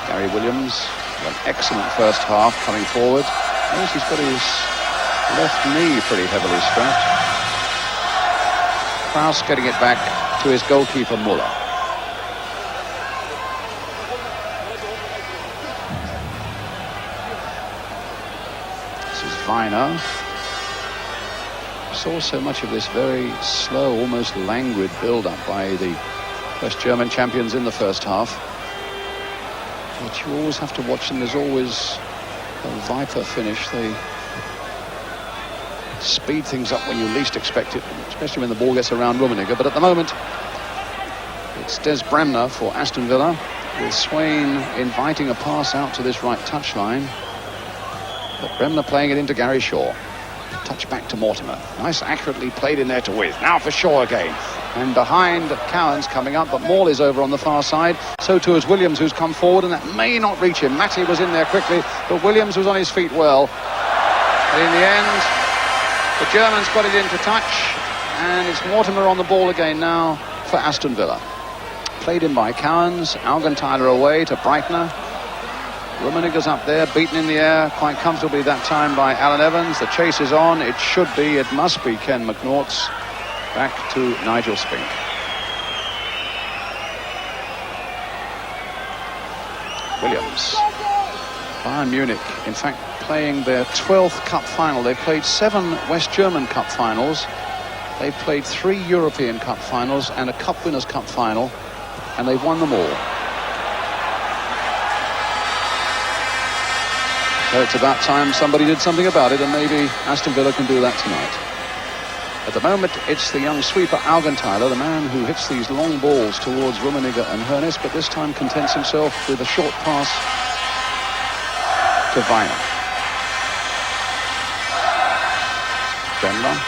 Gary Williams, an excellent first half coming forward. Notice he's got his left knee pretty heavily strapped. Kraus getting it back to his goalkeeper Müller. Weiner. Saw so much of this very slow, almost languid build-up by the West German champions in the first half. But you always have to watch them. There's always a viper finish. They speed things up when you least expect it, especially when the ball gets around Rummenigge. But at the moment, it's Des Bremner for Aston Villa, with Swain inviting a pass out to this right touchline. But Bremner playing it into Gary Shaw. Touch back to Mortimer. Nice, accurately played in there to With. Now for Shaw again. And behind, Cowans coming up, but Morley's over on the far side. So too is Williams, who's come forward, and that may not reach him. Matty was in there quickly, but Williams was on his feet well. But in the end, the Germans got it into touch, and it's Mortimer on the ball again now for Aston Villa. Played in by Cowans, Augenthaler away to Breitner. Rummenigge's up there, beaten in the air quite comfortably that time by Alan Evans. The chase is on. It must be Ken McNaughts. Back to Nigel Spink. Williams. Bayern Munich, in fact, playing their 12th cup final. They've played 7 West German cup finals. They've played 3 European cup finals and a Cup Winners' Cup final, and they've won them all. So it's about time somebody did something about it, and maybe Aston Villa can do that tonight. At the moment, it's the young sweeper Augenthaler, the man who hits these long balls towards Rummenigge and Hoeneß, but this time contents himself with a short pass to Weiner. Bremner.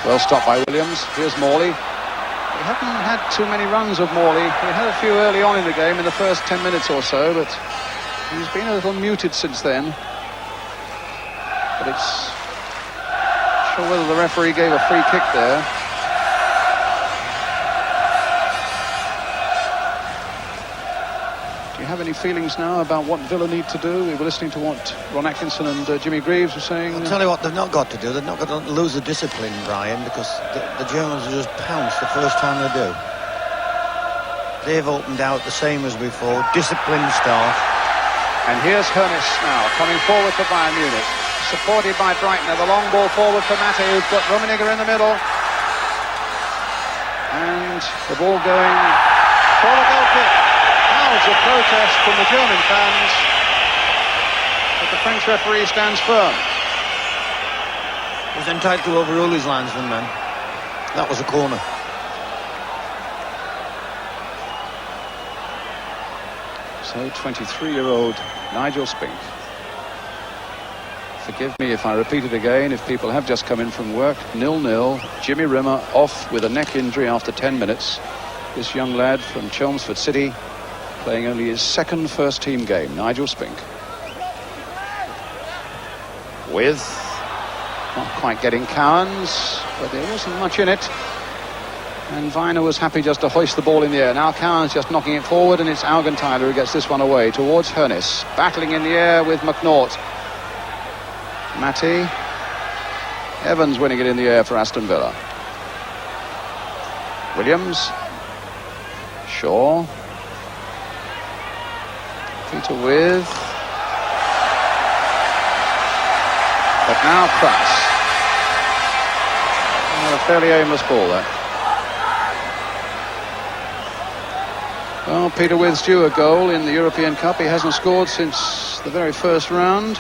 Well stopped by Williams. Here's Morley. We haven't had too many runs of Morley. We had a few early on in the game in the first 10 minutes or so, but he's been a little muted since then. But it's not sure whether the referee gave a free kick there. Do you have any feelings now about what Villa need to do? We were listening to what Ron Atkinson and Jimmy Greaves were saying. I'll tell you what they've not got to do. They've not got to lose the discipline, Brian, because the Germans will just pounce the first time they do. They've opened out the same as before. Disciplined start. And here's Hoeneß now, coming forward for Bayern Munich. Supported by Breitner, the long ball forward for Matty, who's got Rummenigge in the middle. And the ball going for the goal kick. Clouds of protest from the German fans. But the French referee stands firm. He was entitled to overrule his linesman, man. That was a corner. So 23-year-old Nigel Spink. Forgive me if I repeat it again, if people have just come in from work. 0-0. Jimmy Rimmer off with a neck injury after 10 minutes. This young lad from Chelmsford City playing only his second first-team game. Nigel Spink. With not quite getting Cowans, but there wasn't much in it. And Weiner was happy just to hoist the ball in the air. Now Cowans just knocking it forward, and it's Augenthaler who gets this one away towards Hoeneß. Battling in the air with McNaught. Matty. Evans winning it in the air for Aston Villa. Williams. Shaw. Peter With. But now Kratz. A fairly aimless ball there. Well, Peter With's due a goal in the European Cup. He hasn't scored since the very first round.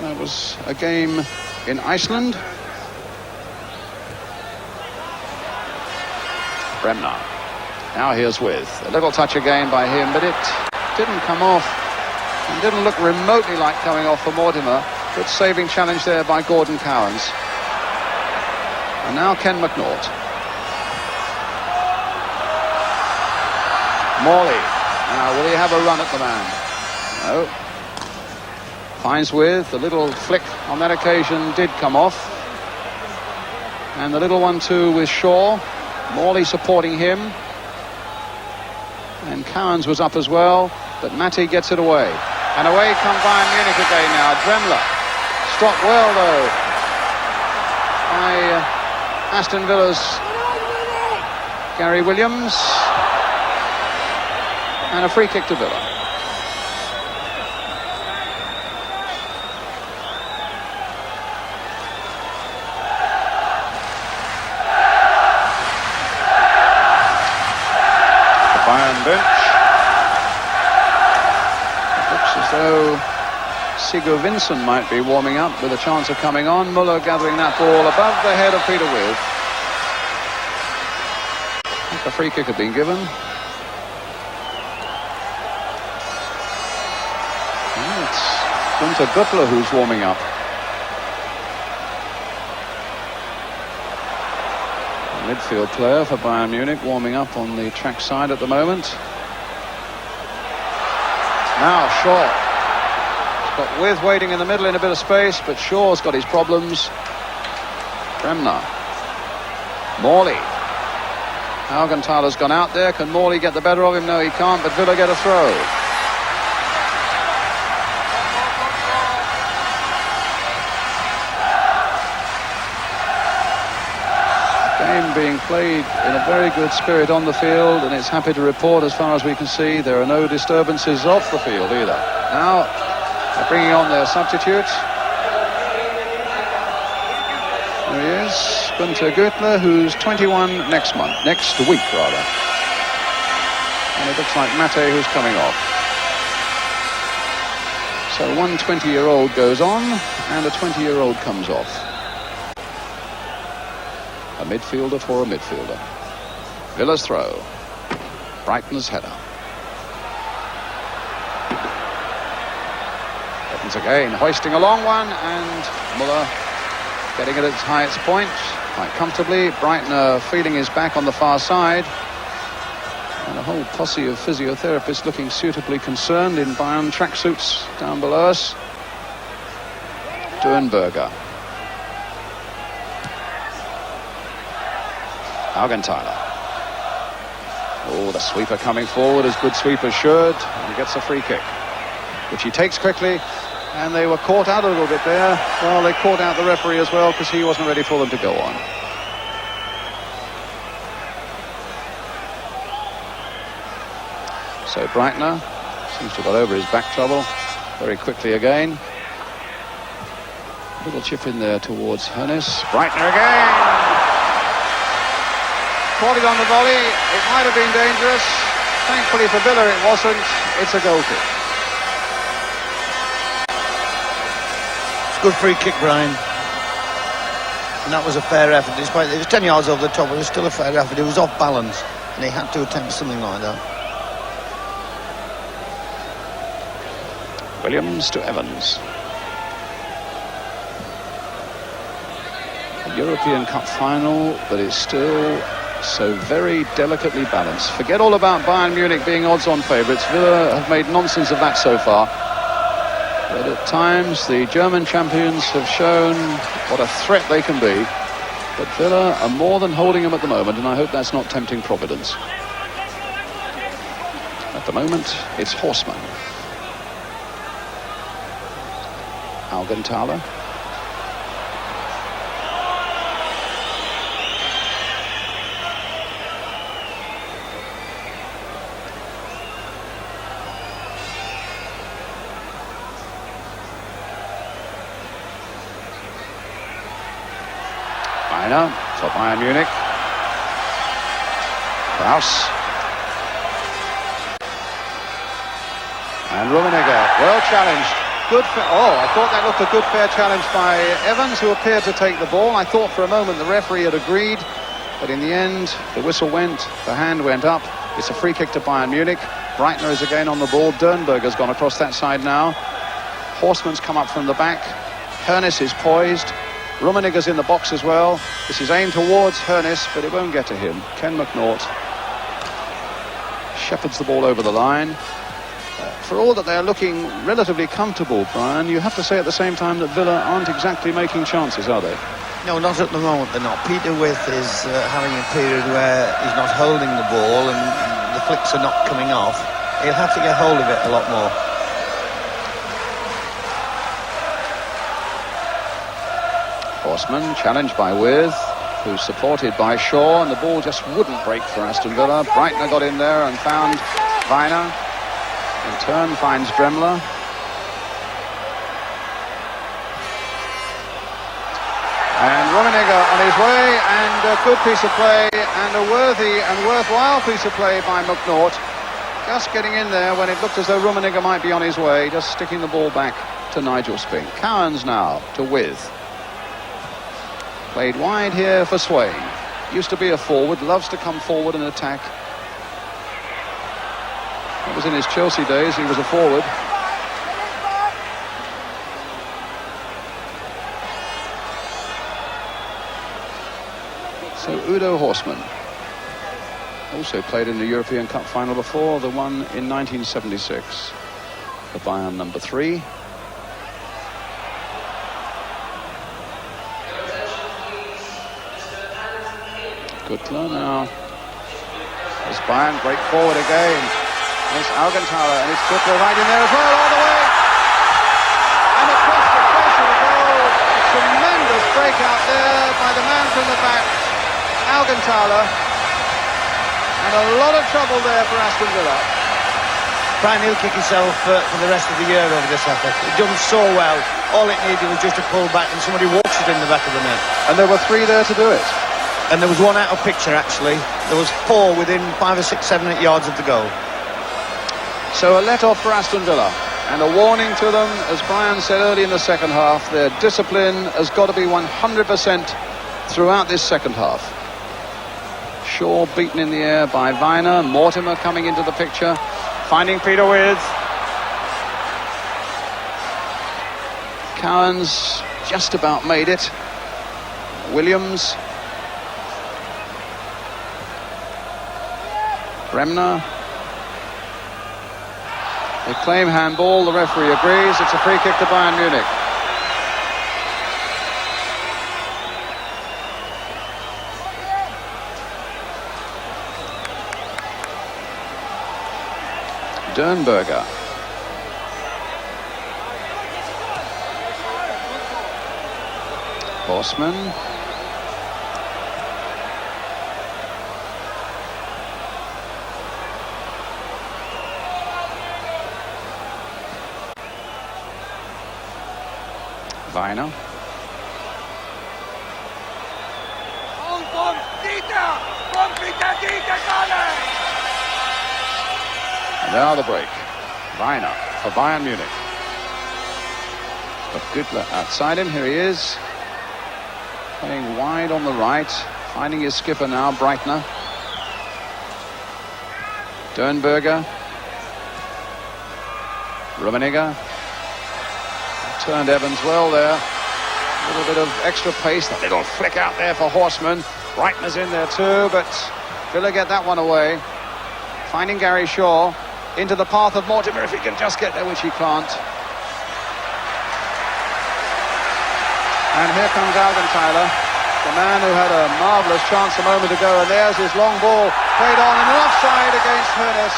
That was a game in Iceland. Bremner. Now here's With. A little touch again by him, but it didn't come off. And didn't look remotely like coming off for Mortimer. Good saving challenge there by Gordon Cowans. And now Ken McNaught. Morley. Now, will he have a run at the man? No. Finds With. The little flick on that occasion did come off. And the little one too with Shaw. Morley supporting him. And Cowans was up as well. But Matty gets it away. And away come Bayern Munich again now. Dremler. Stopped well though by Aston Villa's Gary Williams. And a free kick to Villa. So Sigurvinsson might be warming up with a chance of coming on. Muller gathering that ball above the head of Peter With. The free kick had been given. And it's Günter Güttler who's warming up. A midfield player for Bayern Munich warming up on the track side at the moment. Now Shaw. He's got With waiting in the middle in a bit of space, but Shaw's got his problems. Bremner. Morley. Augenthaler's gone out there. Can Morley get the better of him? No, he can't, but Villa get a throw. Game being played in a very good spirit on the field, and it's happy to report, as far as we can see, there are no disturbances off the field either. Now, they're bringing on their substitute. There he is, Günter Güttler, who's 21 next week rather. And it looks like Mate who's coming off. So one 20-year-old goes on, and a 20-year-old comes off. A midfielder for a midfielder. Villa's throw. Brighton's header. Evans again, hoisting a long one, and Muller getting it at its highest point, quite comfortably. Brighton feeling his back on the far side. And a whole posse of physiotherapists looking suitably concerned in Bayern tracksuits down below us. Durenberger. Augenthaler. Oh, the sweeper coming forward as good sweepers should. And he gets a free kick, which he takes quickly. And they were caught out a little bit there. Well, they caught out the referee as well, because he wasn't ready for them to go on. So Breitner seems to have got over his back trouble very quickly again. Little chip in there towards Hoeneß. Breitner again. Caught it on the volley. It might have been dangerous. Thankfully for Villa it wasn't. It's a goal kick. Good free kick, Brian. And that was a fair effort. Despite it was 10 yards over the top, it was still a fair effort. It was off balance, and he had to attempt something like that. Williams to Evans. A European Cup final that is still so very delicately balanced. Forget all about Bayern Munich being odds-on favourites. Villa have made nonsense of that so far. But at times, the German champions have shown what a threat they can be. But Villa are more than holding them at the moment, and I hope that's not tempting Providence. At the moment, it's Horseman. Augenthaler. For Bayern Munich. Kraus. And Rummenigge, well challenged. Good. I thought that looked a good fair challenge by Evans, who appeared to take the ball. I thought for a moment the referee had agreed, but in the end, the whistle went, the hand went up. It's a free kick to Bayern Munich. Breitner is again on the ball. Durenberger's gone across that side now. Horseman's come up from the back. Hoeneß is poised. Rummenigge's in the box as well. This is aimed towards Hoeneß, but it won't get to him. Ken McNaught shepherds the ball over the line. For all that they're looking relatively comfortable, Brian, you have to say at the same time that Villa aren't exactly making chances, are they? No, not at the moment, they're not. Peter With is having a period where he's not holding the ball and the flicks are not coming off. He'll have to get hold of it a lot more. Horseman challenged by With, who's supported by Shaw, and the ball just wouldn't break for Aston Villa. Breitner got in there and found Weiner. In turn finds Dremler. And Rummenigge on his way, and a good piece of play, and a worthy and worthwhile piece of play by McNaught. just getting in there when it looked as though Rummenigge might be on his way, just sticking the ball back to Nigel Spink. Cowans now to With. Played wide here for Swain. Used to be a forward, loves to come forward and attack. That was in his Chelsea days, he was a forward. So Udo Horstmann also played in the European Cup final before, the one in 1976. The Bayern number 3. Gutler now. There's Bayern, break forward again. It's Augenthaler, and it's Gutler right in there as well, all the way. And across the face of the goal. A tremendous break out there by the man from the back, Augenthaler. And a lot of trouble there for Aston Villa. Brian, he'll kick himself for the rest of the year over this effort. He'd done so well. All it needed was just a pull back and somebody walks it in the back of the net. And there were 3 there to do it. And there was one out of picture, actually. There was 4 within 5 or 6, 7, 8 yards of the goal. So a let-off for Aston Villa. And a warning to them, as Brian said early in the second half, their discipline has got to be 100% throughout this second half. Shaw beaten in the air by Weiner. Mortimer coming into the picture, finding Peter With. Cowans just about made it. Williams. Bremner. They claim handball, the referee agrees, it's a free kick to Bayern Munich. Dernberger. Horstmann. Weiner. Now the break. Weiner for Bayern Munich. But Gutler outside him. Here he is. Playing wide on the right. Finding his skipper now, Breitner. Dernberger. Rummenigge. Turned Evans well there. A little bit of extra pace. That little flick out there for Horstmann. Breitner's in there too, but Villa get that one away. Finding Gary Shaw. Into the path of Mortimer if he can just get there, which he can't. And here comes Augenthaler, the man who had a marvellous chance a moment ago, and there's his long ball played on and an offside against Hoeneß.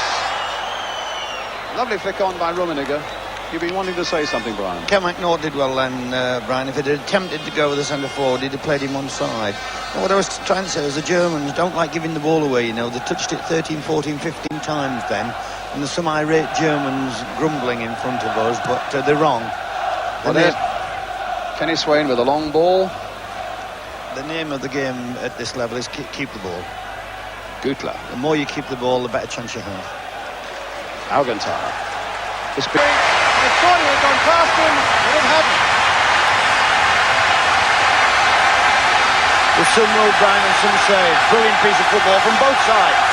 Lovely flick on by Rummenigge. You've been wanting to say something, Brian. Ken McNaught did well then, Brian. If he'd attempted to go with the centre forward, he'd have played him on side. And what I was trying to say is the Germans don't like giving the ball away, you know. They touched it 13, 14, 15 times then. And there's some irate Germans grumbling in front of us, but they're wrong. Well, there's Kenny Swain with a long ball. The name of the game at this level is keep the ball. Gutler. The more you keep the ball, the better chance you have. Augenthaler. It's big. I thought he had gone past him, but it hadn't. With some road Brian and some save. Brilliant piece of football from both sides.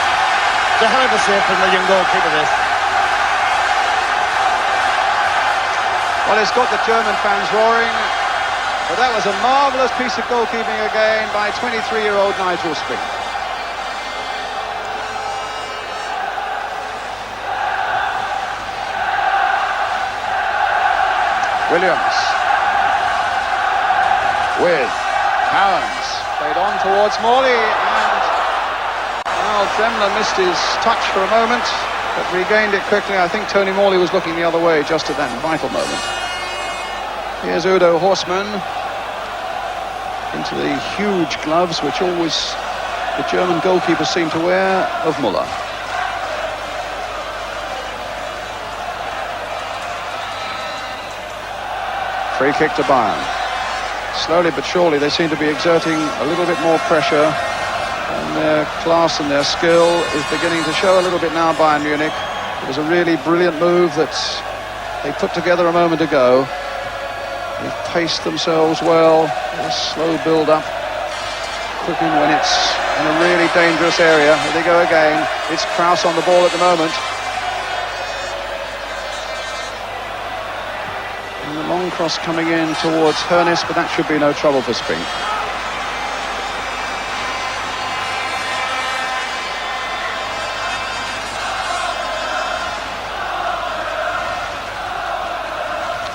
It's a hell of a save from the young goalkeeper, this. Well, it's got the German fans roaring, but that was a marvellous piece of goalkeeping again by 23-year-old Nigel Spink. Williams. With Cowans. Played on towards Morley, and well, Dremler missed his touch for a moment, but regained it quickly. I think Tony Morley was looking the other way just at that vital moment. Here's Udo Horstmann into the huge gloves which always the German goalkeepers seem to wear of Müller. Free kick to Bayern. Slowly but surely they seem to be exerting a little bit more pressure, and their class and their skill is beginning to show a little bit now, Bayern Munich. It was a really brilliant move that they put together a moment ago. They've paced themselves well. A slow build-up. Cooking when it's in a really dangerous area. Here they go again. It's Kraus on the ball at the moment. And the long cross coming in towards Hernis, but that should be no trouble for Spink.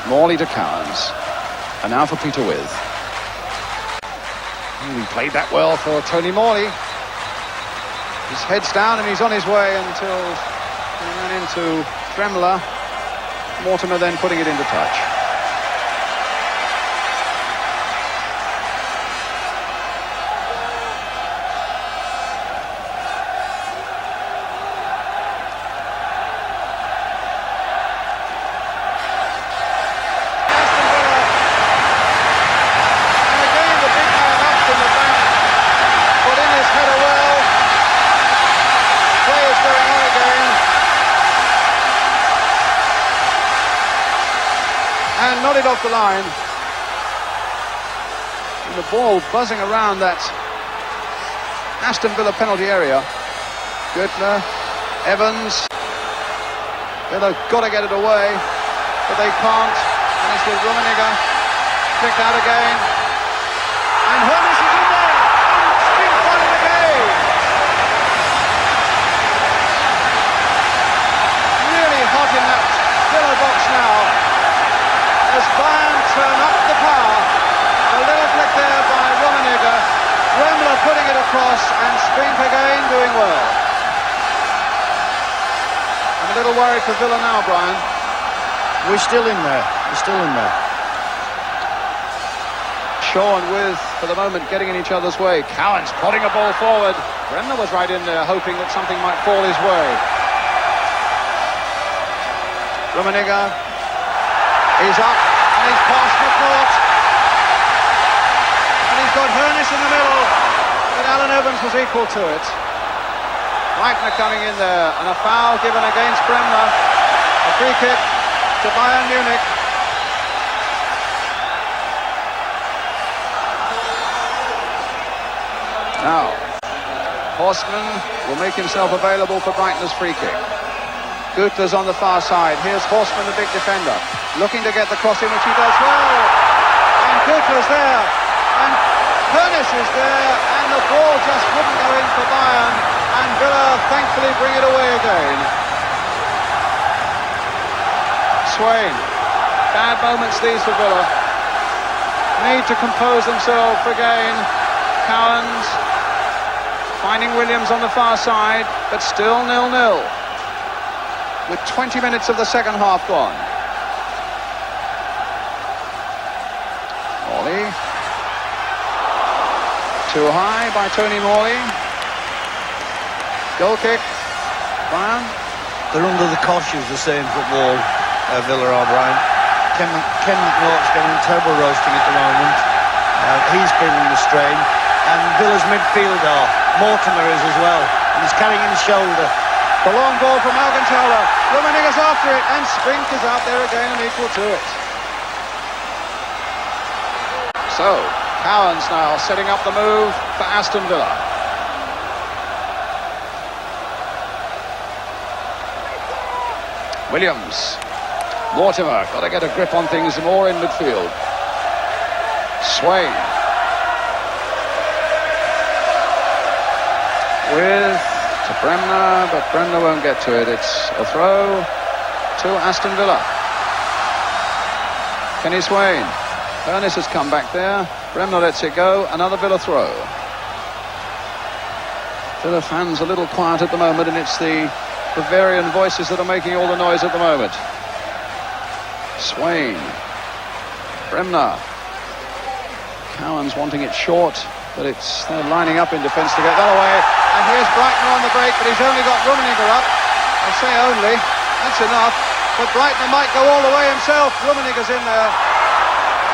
Morley to Cowans. And now for Peter With. He played that well for Tony Morley. His head's down and he's on his way until he ran into Tremler. Mortimer then putting it into touch. Nodded off the line. And the ball buzzing around that Aston Villa penalty area. Göttler, Evans. Villa got to get it away, but they can't. And it's with Rummenigge. Picked out again. And Hermes is in there. And Spink won it again. Really hot in that Villa box now. As Bayern turn up the power, a little flick there by Rummenigge, Tremler putting it across, and Spink again doing well. I'm a little worried for Villa now, Brian. We're still in there. We're still in there. Shaw and With, for the moment, getting in each other's way. Cowans prodding a ball forward. Bremner was right in there, hoping that something might fall his way. Rummenigge. He's up, and he's past McNaught. And he's got Hernis in the middle, but Alan Evans was equal to it. Leitner coming in there, and a foul given against Bremner. A free kick to Bayern Munich. Now, Horstman will make himself available for Brighton's free kick. Göttler's on the far side. Here's Horstman, the big defender, looking to get the cross in, which he does well. And Göttler's there. And Hernis is there. And the ball just wouldn't go in for Bayern. And Villa thankfully bring it away again. Swain. Bad moments these for Villa. Need to compose themselves again. Cowans. Finding Williams on the far side. But still 0-0. With 20 minutes of the second half gone. Morley. Too high by Tony Morley. Goal kick. Bayern. They're under the cosh, as they say in football, Villa are, Brian. Ken McNaught's getting terrible roasting at the moment. He's feeling the strain. And Villa's midfielder, Mortimer, is as well. And he's carrying his shoulder. The long ball from Alcantara. Rummenigge's after it, and Spink is out there again and equal to it. So, Cowans now setting up the move for Aston Villa. Williams. Mortimer, got to get a grip on things more in midfield. Swain. With to Bremner, but Bremner won't get to it. It's a throw to Aston Villa. Kenny Swain. Hernis has come back there. Bremner lets it go. Another Villa throw. Villa fans a little quiet at the moment, and it's the Bavarian voices that are making all the noise at the moment. Swain. Bremner. Cowans wanting it short, but they're lining up in defence to get that away. And here's Brighton on the break, but he's only got Rummenigge up. I say only, that's enough. But Brighton might go all the way himself. Rummenigge's in there.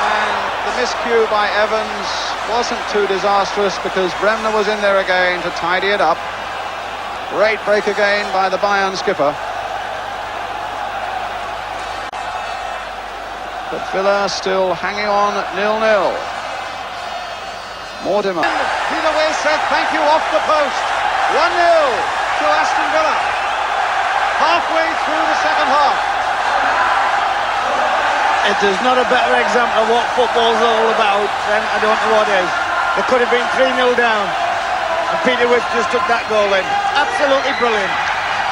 And the miscue by Evans wasn't too disastrous because Bremner was in there again to tidy it up. Great break again by the Bayern skipper. but Villa still hanging on at 0-0. Mortimer. Peter Wiz said thank you off the post. 1-0 to Aston Villa. Halfway through the second half. If there's not a better example of what football's all about, then I don't know what is. They could have been 3-0 down, and Peter Wiz just took that goal in. Absolutely brilliant.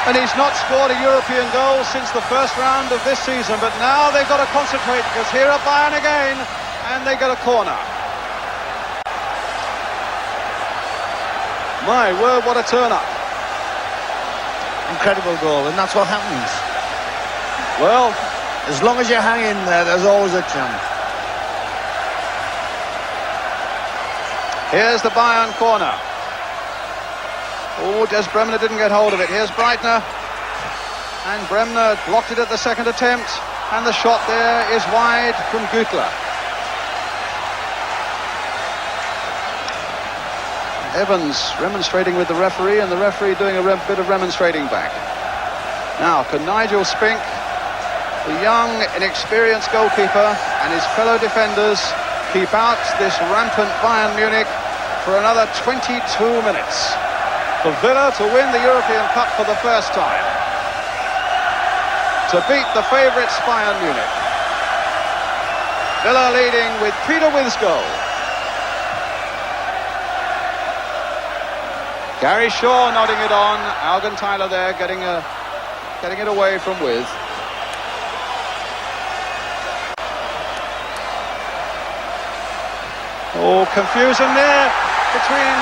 And he's not scored a European goal since the first round of this season, but now they've got to concentrate because here are Bayern again, and they get a corner. My word, what a turn-up. Incredible goal, and that's what happens. Well, as long as you hang in there, there's always a chance. Here's the Bayern corner. Oh, Des Bremner didn't get hold of it. Here's Breitner. And Bremner blocked it at the second attempt. And the shot there is wide from Güttler. Evans remonstrating with the referee, and the referee doing a bit of remonstrating back. Now, can Nigel Spink, the young, inexperienced goalkeeper, and his fellow defenders keep out this rampant Bayern Munich for another 22 minutes? For Villa to win the European Cup for the first time. To beat the favourites Bayern Munich. Villa leading with Peter With's goal. Gary Shaw nodding it on. Algan Tyler there getting it away from With. Oh, confusion there between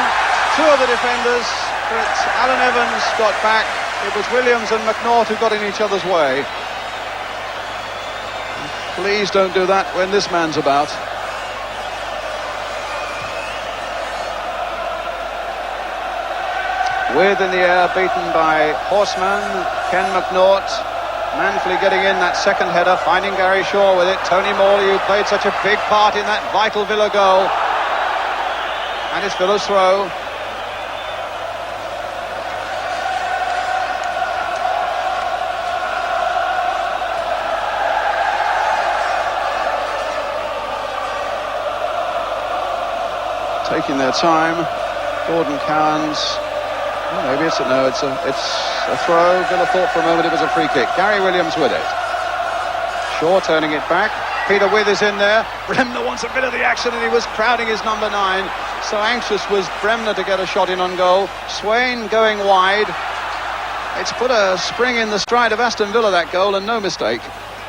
two of the defenders, but Alan Evans got back. It was Williams and McNaught who got in each other's way. Please don't do that when this man's about. With in the air, beaten by Horseman, Ken McNaught. Manfully getting in that second header, finding Gary Shaw with it. Tony Morley, who played such a big part in that vital Villa goal. And it's Villa's throw. Taking their time. Gordon Cowans. Oh, maybe it's a throw. Villa thought for a moment it was a free kick. Gary Williams with it. Shaw turning it back. Peter With is in there. Bremner wants a bit of the action, and he was crowding his number 9. So anxious was Bremner to get a shot in on goal. Swain going wide. It's put a spring in the stride of Aston Villa, that goal, and no mistake.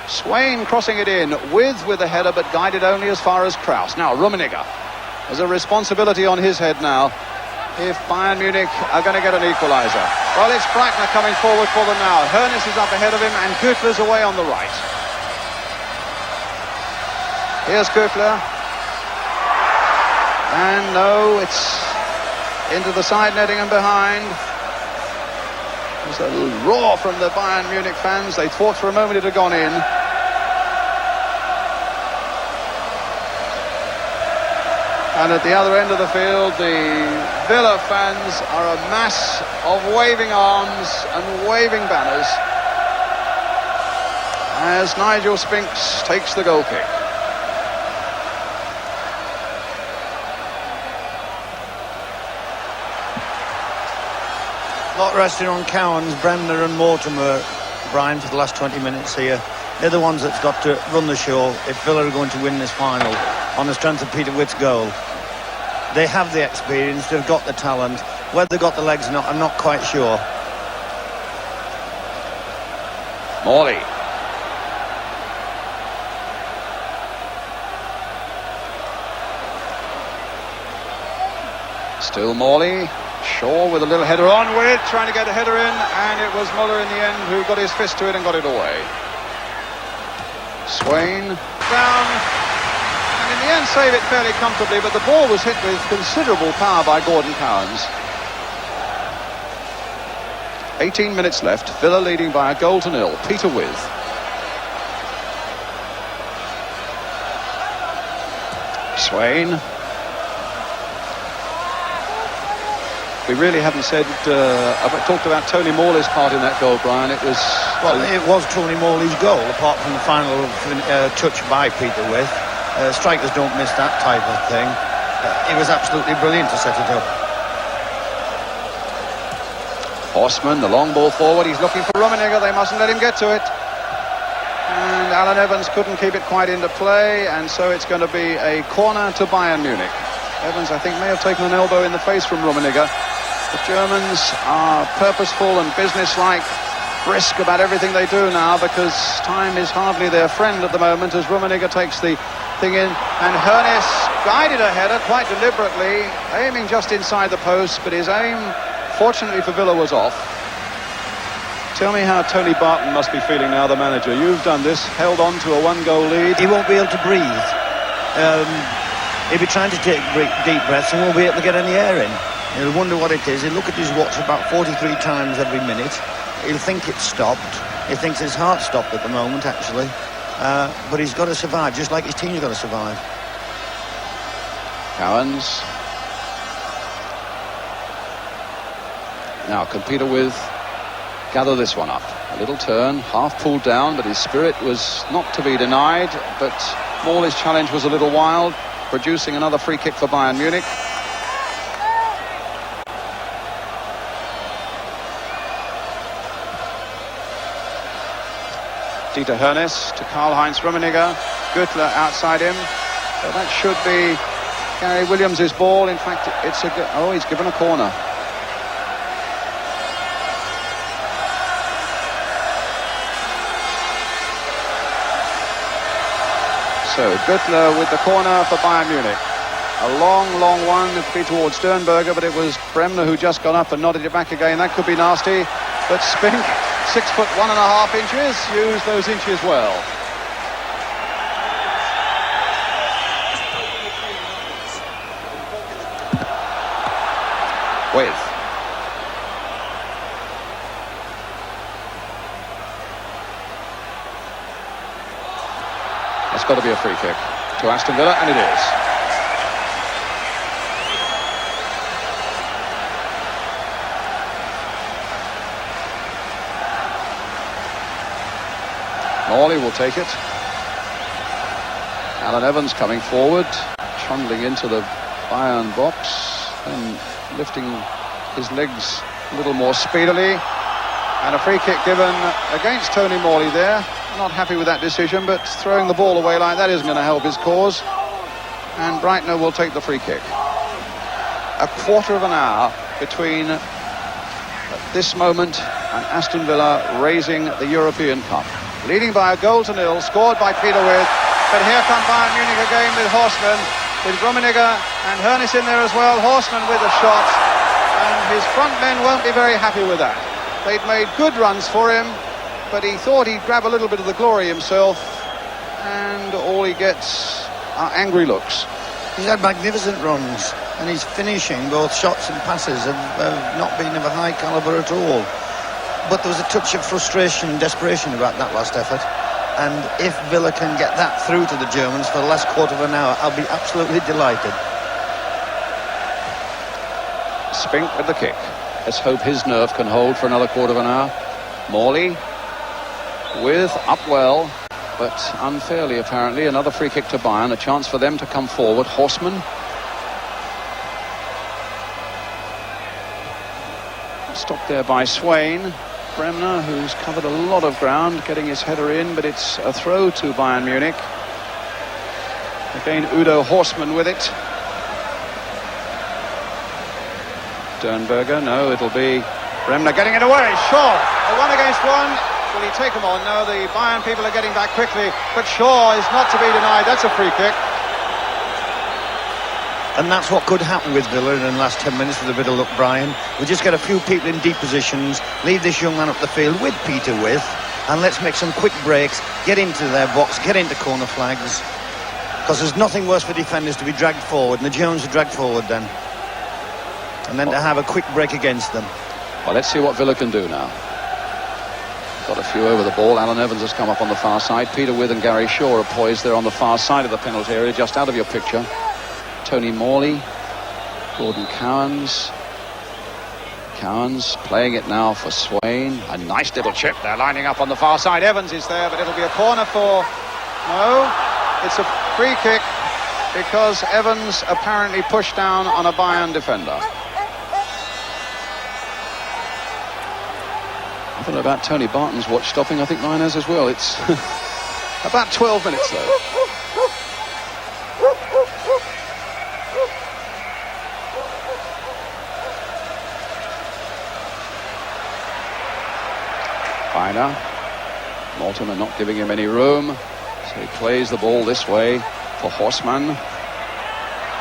Swain crossing it in, with the header, but guided only as far as Kraus. Now Rummenigge has a responsibility on his head now if Bayern Munich are going to get an equaliser. Well, it's Breitner coming forward for them now. Hoeneß is up ahead of him, and Güttler's away on the right. Here's Güttler. And no, it's into the side netting and behind. There's a roar from the Bayern Munich fans. They thought for a moment it had gone in. And at the other end of the field, the Villa fans are a mass of waving arms and waving banners as Nigel Spinks takes the goal kick. Lot resting on Cowans, Bremner and Mortimer, Brian, for the last 20 minutes here. They're the ones that's got to run the show if Villa are going to win this final on the strength of Peter Witt's goal. They have the experience, they've got the talent. Whether they've got the legs or not, I'm not quite sure. Morley. Still Morley. Shaw with a little header on with, trying to get a header in, and it was Muller in the end who got his fist to it and got it away. Swain down, and in the end save it fairly comfortably, but the ball was hit with considerable power by Gordon Cowans. 18 minutes left, Villa leading by a goal to 0. Peter With. Swain. We really haven't said, I've talked about Tony Morley's part in that goal, Brian. It was... Well, it was Tony Morley's goal, apart from the final touch by Peter With. Strikers don't miss that type of thing. It was absolutely brilliant to set it up. Horseman, the long ball forward, he's looking for Rummenigge, they mustn't let him get to it. And Alan Evans couldn't keep it quite into play, and so it's going to be a corner to Bayern Munich. Evans, I think, may have taken an elbow in the face from Rummenigge. The Germans are purposeful and businesslike, brisk about everything they do now, because time is hardly their friend at the moment as Rummenigge takes the thing in, and Hoeneß guided a header quite deliberately, aiming just inside the post, but his aim, fortunately for Villa, was off. Tell me how Tony Barton must be feeling now, the manager. You've done this, held on to a one-goal lead. He won't be able to breathe. He'll be trying to take deep breaths and won't be able to get any air in. He'll wonder what it is. He'll look at his watch about 43 times every minute. He'll think it's stopped. He thinks his heart stopped at the moment, actually. But he's got to survive, just like his team's got to survive. Cowans. Now, can Peter With gather this one up? A little turn, half pulled down, but his spirit was not to be denied. But Morley's challenge was a little wild, producing another free kick for Bayern Munich. Dieter Hoeneß to Karl-Heinz Rummenigge. Güttler outside him. So that should be Gary Williams' ball. In fact, it's a... Oh, he's given a corner. So Güttler with the corner for Bayern Munich. A long, long one to be towards Sternberger, but it was Bremner who just got up and nodded it back again. That could be nasty, but Spink, 6'1.5" used those inches well. With. That's got to be a free kick to Aston Villa, and it is. Morley will take it. Alan Evans coming forward, trundling into the Bayern box and lifting his legs a little more speedily. And a free kick given against Tony Morley there. Not happy with that decision, but throwing the ball away like that isn't going to help his cause. And Breitner will take the free kick. A quarter of an hour between this moment and Aston Villa raising the European Cup. Leading by 1-0, scored by Peter With. But here come Bayern Munich again with Horseman, with Rummenigge and Hoeneß in there as well. Horseman with a shot, and his front men won't be very happy with that. They'd made good runs for him, but he thought he'd grab a little bit of the glory himself, and all he gets are angry looks. He's had magnificent runs, and his finishing, both shots and passes, have not been of a high calibre at all. But there was a touch of frustration and desperation about that last effort. And if Villa can get that through to the Germans for the last quarter of an hour, I'll be absolutely delighted. Spink with the kick. Let's hope his nerve can hold for another quarter of an hour. Morley with up well, but unfairly apparently. Another free kick to Bayern, a chance for them to come forward. Horseman. Stopped there by Swain. Bremner, who's covered a lot of ground, getting his header in, but it's a throw to Bayern Munich. Again, Udo Horseman with it. Sternberger, no, it'll be Bremner getting it away. Shaw, a 1 against 1. Will he take them on? No, the Bayern people are getting back quickly, but Shaw is not to be denied. That's a free kick. And that's what could happen with Villa in the last 10 minutes with a bit of luck, Brian. We just get a few people in deep positions, leave this young man up the field with Peter With, and let's make some quick breaks, get into their box, get into corner flags. Because there's nothing worse for defenders to be dragged forward, and the Germans are dragged forward then. And then to have a quick break against them. Well, let's see what Villa can do now. Got a few over the ball. Alan Evans has come up on the far side. Peter With and Gary Shaw are poised there on the far side of the penalty area, just out of your picture. Tony Morley, Gordon Cowans, Cowans playing it now for Swain. A nice little chip. They're lining up on the far side. Evans is there, but it'll be a corner for... No, it's a free kick because Evans apparently pushed down on a Bayern defender. I thought about Tony Barton's watch stopping. I think mine has as well. It's about 12 minutes though. Finer. Mortimer not giving him any room, so he plays the ball this way for Horseman.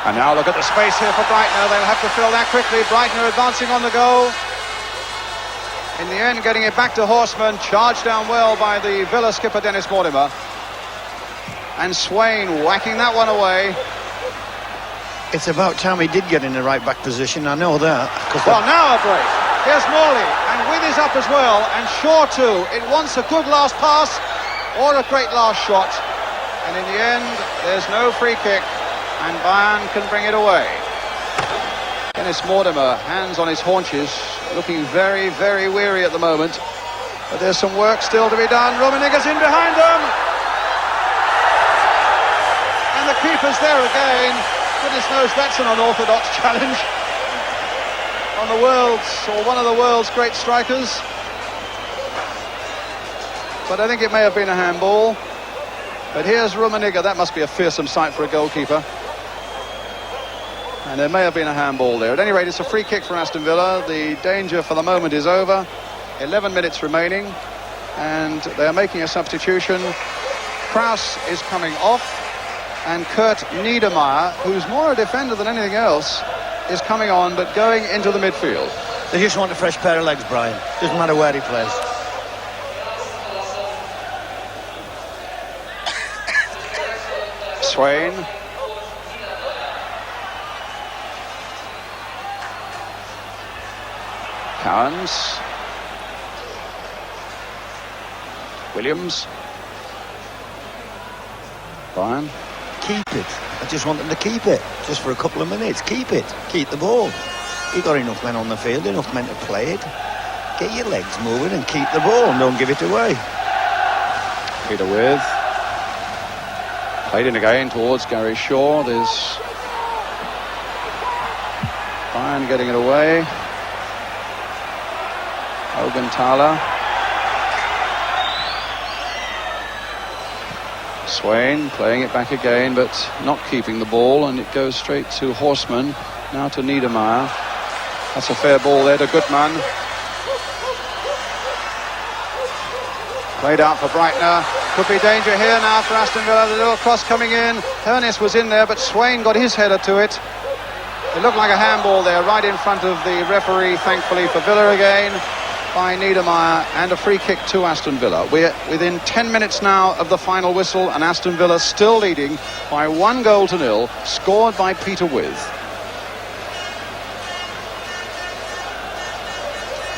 And now look at the space here for Breitner. They'll have to fill that quickly. Breitner advancing on the goal. In the end, getting it back to Horseman. Charged down well by the Villa skipper Dennis Mortimer. And Swain whacking that one away. It's about time he did get in the right back position, I know that. Well, now a break. Here's Morley, and with his up as well, and Shaw too. It wants a good last pass or a great last shot. And in the end, there's no free kick, and Bayern can bring it away. Dennis Mortimer, hands on his haunches, looking very, very weary at the moment. But there's some work still to be done. Rummenigge's in behind them. And the keeper's there again. Goodness knows that's an unorthodox challenge on the world's, or one of the world's great strikers. But I think it may have been a handball. But here's Rummenigge. That must be a fearsome sight for a goalkeeper. And there may have been a handball there. At any rate, it's a free kick for Aston Villa. The danger for the moment is over. 11 minutes remaining. And they are making a substitution. Kraus is coming off. And Kurt Niedermeyer, who's more a defender than anything else, is coming on, but going into the midfield. They just want a fresh pair of legs, Brian. Doesn't matter where he plays. Swain. Cowans. Williams. Bayern. Keep it. I just want them to keep it. Just for a couple of minutes. Keep it. Keep the ball. You've got enough men on the field, enough men to play it. Get your legs moving and keep the ball and don't give it away. Peter With. Played in again towards Gary Shaw. There's Bayern getting it away. Augenthaler. Swain playing it back again, but not keeping the ball, and it goes straight to Horseman. Now to Niedermeyer. That's a fair ball there to Gutmann. Played out for Breitner. Could be danger here now for Aston Villa. The little cross coming in. Hernes was in there, but Swain got his header to it. It looked like a handball there, right in front of the referee, thankfully for Villa again, by Niedermeyer, and a free kick to Aston Villa. We're within 10 minutes now of the final whistle, and Aston Villa still leading by 1-0, scored by Peter With.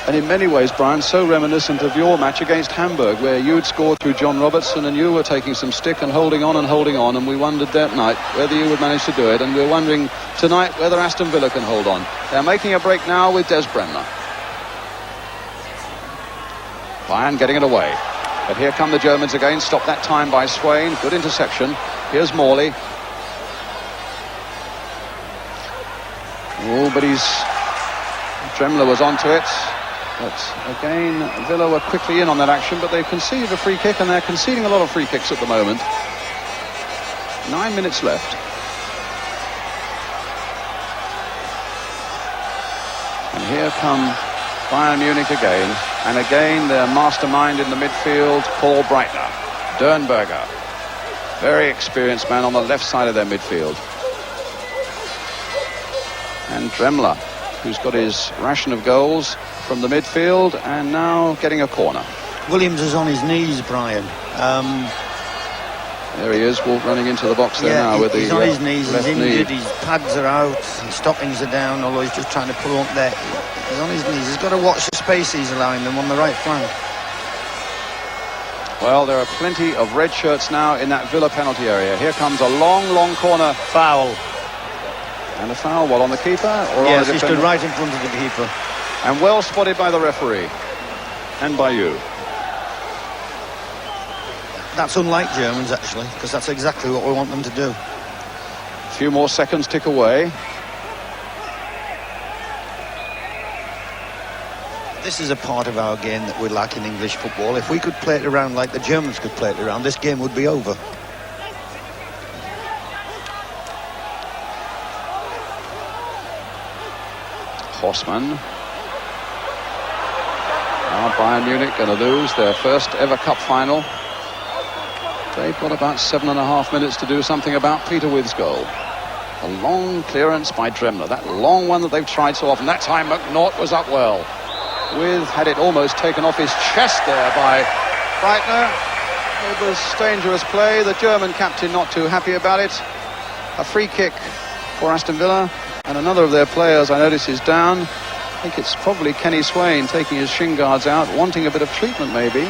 And in many ways, Brian, so reminiscent of your match against Hamburg, where you'd scored through John Robertson and you were taking some stick and holding on, and we wondered that night whether you would manage to do it, and we're wondering tonight whether Aston Villa can hold on. They're making a break now with Des Bremner. Bayern getting it away. But here come the Germans again, stopped that time by Swain. Good interception. Here's Morley. Oh, but Dremler was onto it. But again, Villa were quickly in on that action, but they've conceded a free kick, and they're conceding a lot of free kicks at the moment. 9 minutes left. And here come Bayern Munich again, and again their mastermind in the midfield, Paul Breitner. Dernberger, very experienced man on the left side of their midfield. And Dremler, who's got his ration of goals from the midfield, and now getting a corner. Williams is on his knees, Brian. There he is, running into the box there now with he's on his knees, he's injured, knee. his pads are out, his stockings are down, although he's just trying to pull up there. He's on his knees, he's got to watch the space he's allowing them on the right flank. Well, there are plenty of red shirts now in that Villa penalty area. Here comes a long corner. Foul. And a foul, on the keeper? Or yes, on the he stood right in front of the keeper. And well spotted by the referee. And by you. That's unlike Germans, actually, because that's exactly what we want them to do. A few more seconds tick away. This is a part of our game that we lack in English football. If we could play it around like the Germans could play it around, this game would be over. Horseman. Now Bayern Munich going to lose their first ever cup final. They've got about 7.5 minutes to do something about Peter With's goal. A long clearance by Dremler. That long one that they've tried so often. That time McNaught was up well. With had it almost taken off his chest there by Breitner. It was dangerous play. The German captain not too happy about it. A free kick for Aston Villa. And another of their players, I notice, is down. I think it's probably Kenny Swain taking his shin guards out, wanting a bit of treatment maybe.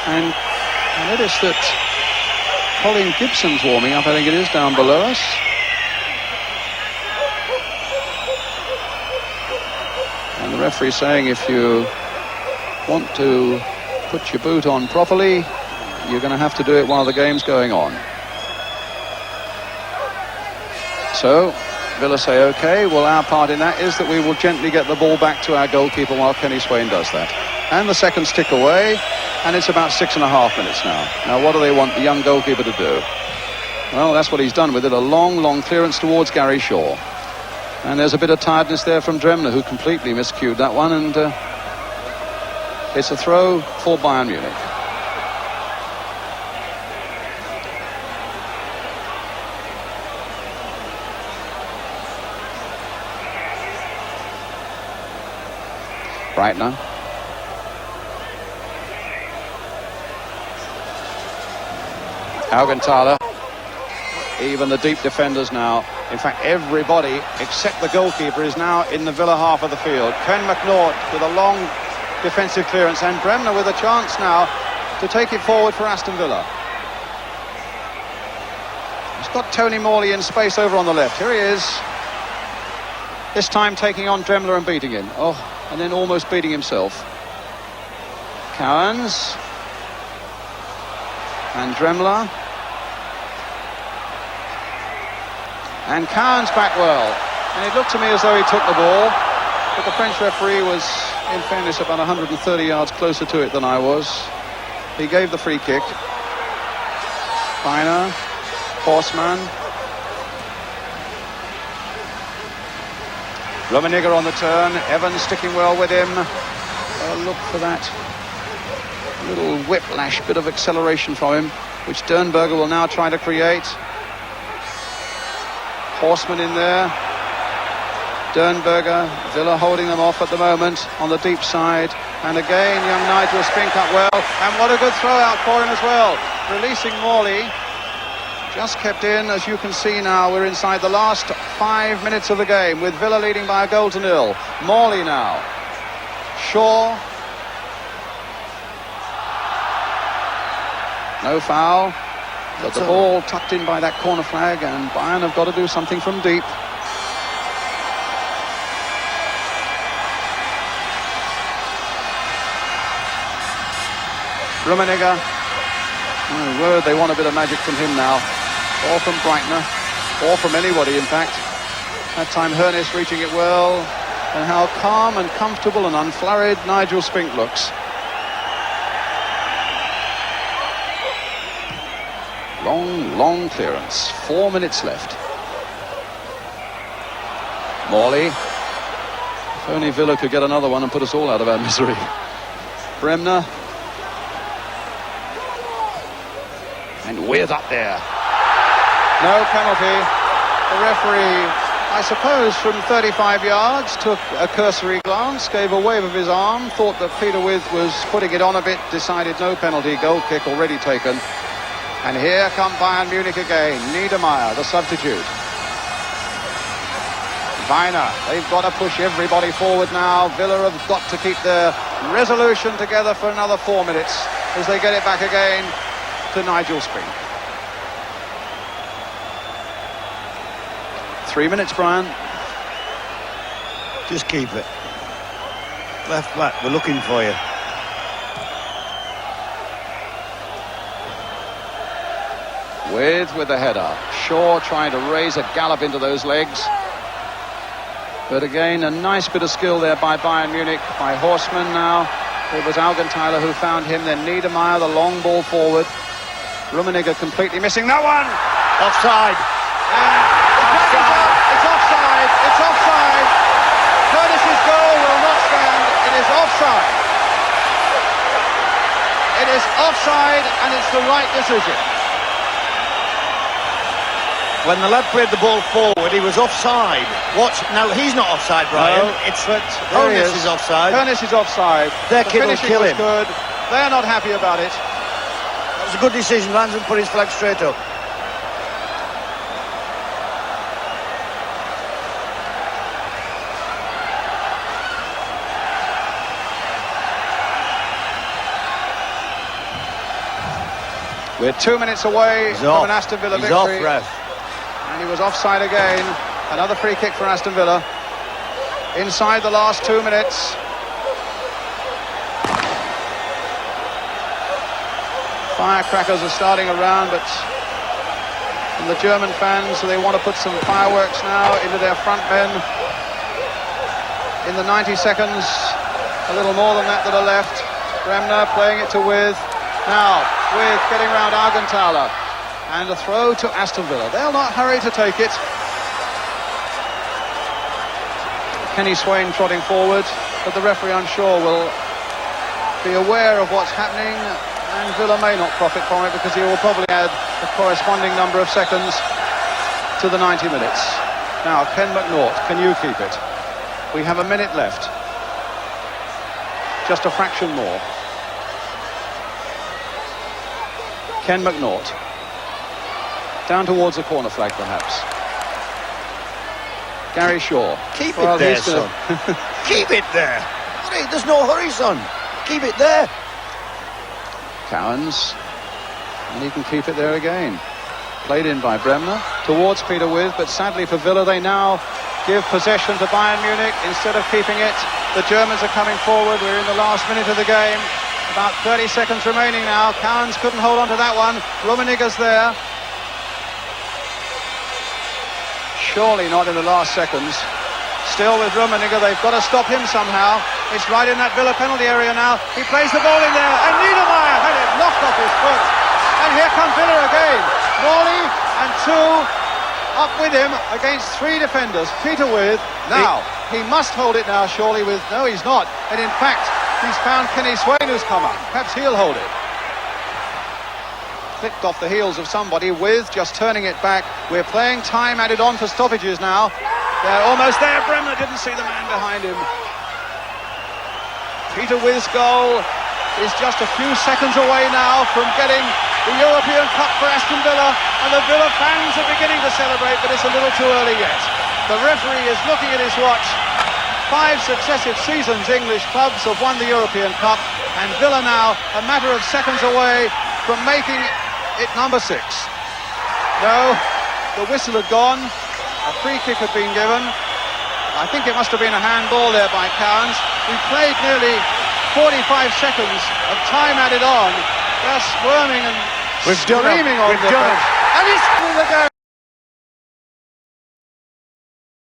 And I notice that Colin Gibson's warming up, I think it is, down below us. And the referee saying if you want to put your boot on properly, you're going to have to do it while the game's going on. So Villa say, OK, well, our part in that is that we will gently get the ball back to our goalkeeper while Kenny Swain does that. And the seconds tick away, and it's about 6.5 minutes now. Now, what do they want the young goalkeeper to do? Well, that's what he's done with it, a long, long clearance towards Gary Shaw. And there's a bit of tiredness there from Dremler, who completely miscued that one, and it's a throw for Bayern Munich. Breitner. Augenthaler. Even the deep defenders now. In fact, everybody except the goalkeeper is now in the Villa half of the field. Ken McNaught with a long defensive clearance, and Bremner with a chance now to take it forward for Aston Villa. He's got Tony Morley in space over on the left. Here he is. This time taking on Dremler and beating him. Oh, and then almost beating himself. Cowans. And Dremler. And Cowans back well. And it looked to me as though he took the ball. But the French referee was, in fairness, about 130 yards closer to it than I was. He gave the free kick. Feiner. Horseman. Rummenigge on the turn. Evans sticking well with him. Look for that little whiplash, bit of acceleration from him, which Dernberger will now try to create. Horseman in there. Dernberger, Villa holding them off at the moment on the deep side. And again, young Nigel Spink up well. And what a good throw out for him as well. Releasing Morley. Just kept in, as you can see now. We're inside the last 5 minutes of the game with Villa leading by 1-0. Morley now. Shaw. No foul. But the ball tucked in by that corner flag, and Bayern have got to do something from deep. Rummenigge. Oh, word, they want a bit of magic from him now. Or from Breitner. Or from anybody, in fact. That time Hoeneß reaching it well. And how calm and comfortable and unflurried Nigel Spink looks. Long, long clearance. 4 minutes left. Morley. If only Villa could get another one and put us all out of our misery. Bremner. And With up there. No penalty. The referee, I suppose, from 35 yards, took a cursory glance, gave a wave of his arm, thought that Peter With was putting it on a bit, decided no penalty, goal kick already taken. And here come Bayern Munich again. Niedermeyer, the substitute. Weiner, they've got to push everybody forward now. Villa have got to keep their resolution together for another 4 minutes as they get it back again to Nigel Spink. 3 minutes, Brian. Just keep it. left back, we're looking for you. With the header. Shaw trying to raise a gallop into those legs. But again, a nice bit of skill there by Bayern Munich, by Horseman now. It was Augenthaler who found him, then Niedermeyer, the long ball forward. Rummenigge completely missing that one. Offside. Offside. It's offside. It's offside. Curtis's goal will not stand. It is offside. It is offside, and it's the right decision. When the lad played the ball forward, he was offside. Watch, now he's not offside, Brian. No, it's but Curtis is offside. Curtis is offside. Their The kid will finishing kill was him. good. They're not happy about it. It was a good decision. Lansman put his flag straight up. We're 2 minutes away from an Aston Villa He's victory. off, ref. And he was offside again. Another free kick for Aston Villa. Inside the last 2 minutes. Firecrackers are starting around, but from the German fans, so they want to put some fireworks now into their front men. In the 90 seconds, a little more than that are left. Bremner playing it to With. Now, With getting round Augenthaler. And a throw to Aston Villa. They'll not hurry to take it. Kenny Swain trotting forward, but the referee, I'm sure, will be aware of what's happening, and Villa may not profit from it because he will probably add a corresponding number of seconds to the 90 minutes. Now, Ken McNaught, can you keep it? We have a minute left. Just a fraction more. Ken McNaught. Down towards the corner flag, perhaps. Gary Shaw. Keep it there, son. Keep it there. There's no hurry, son. Keep it there. Cowans. And he can keep it there again. Played in by Bremner. Towards Peter With, but sadly for Villa, they now give possession to Bayern Munich instead of keeping it. The Germans are coming forward. We're in the last minute of the game. About 30 seconds remaining now. Cowans couldn't hold on to that one. Rummenigge's there. Surely not in the last seconds. Still with Rummenigge, they've got to stop him somehow. It's right in that Villa penalty area now. He plays the ball in there, and Niedermeyer had it knocked off his foot. And here come Villa again. Morley and two up with him against three defenders. Peter With. Now, he must hold it now, surely. With no, he's not. And in fact, he's found Kenny Swain who's come up. Perhaps he'll hold it. Clipped off the heels of somebody. With just turning it back. We're playing time added on for stoppages now. They're almost there. Bremner didn't see the man behind him. Peter With's goal is just a few seconds away now from getting the European Cup for Aston Villa, and the Villa fans are beginning to celebrate, but it's a little too early yet. The referee is looking at his watch. 5 successive seasons English clubs have won the European Cup, and Villa now a matter of seconds away from making it number 6. No, the whistle had gone. A free kick had been given. I think it must have been a handball there by Cowans. We played nearly 45 seconds of time added on. They're squirming and screaming on the bench. And it's through the game.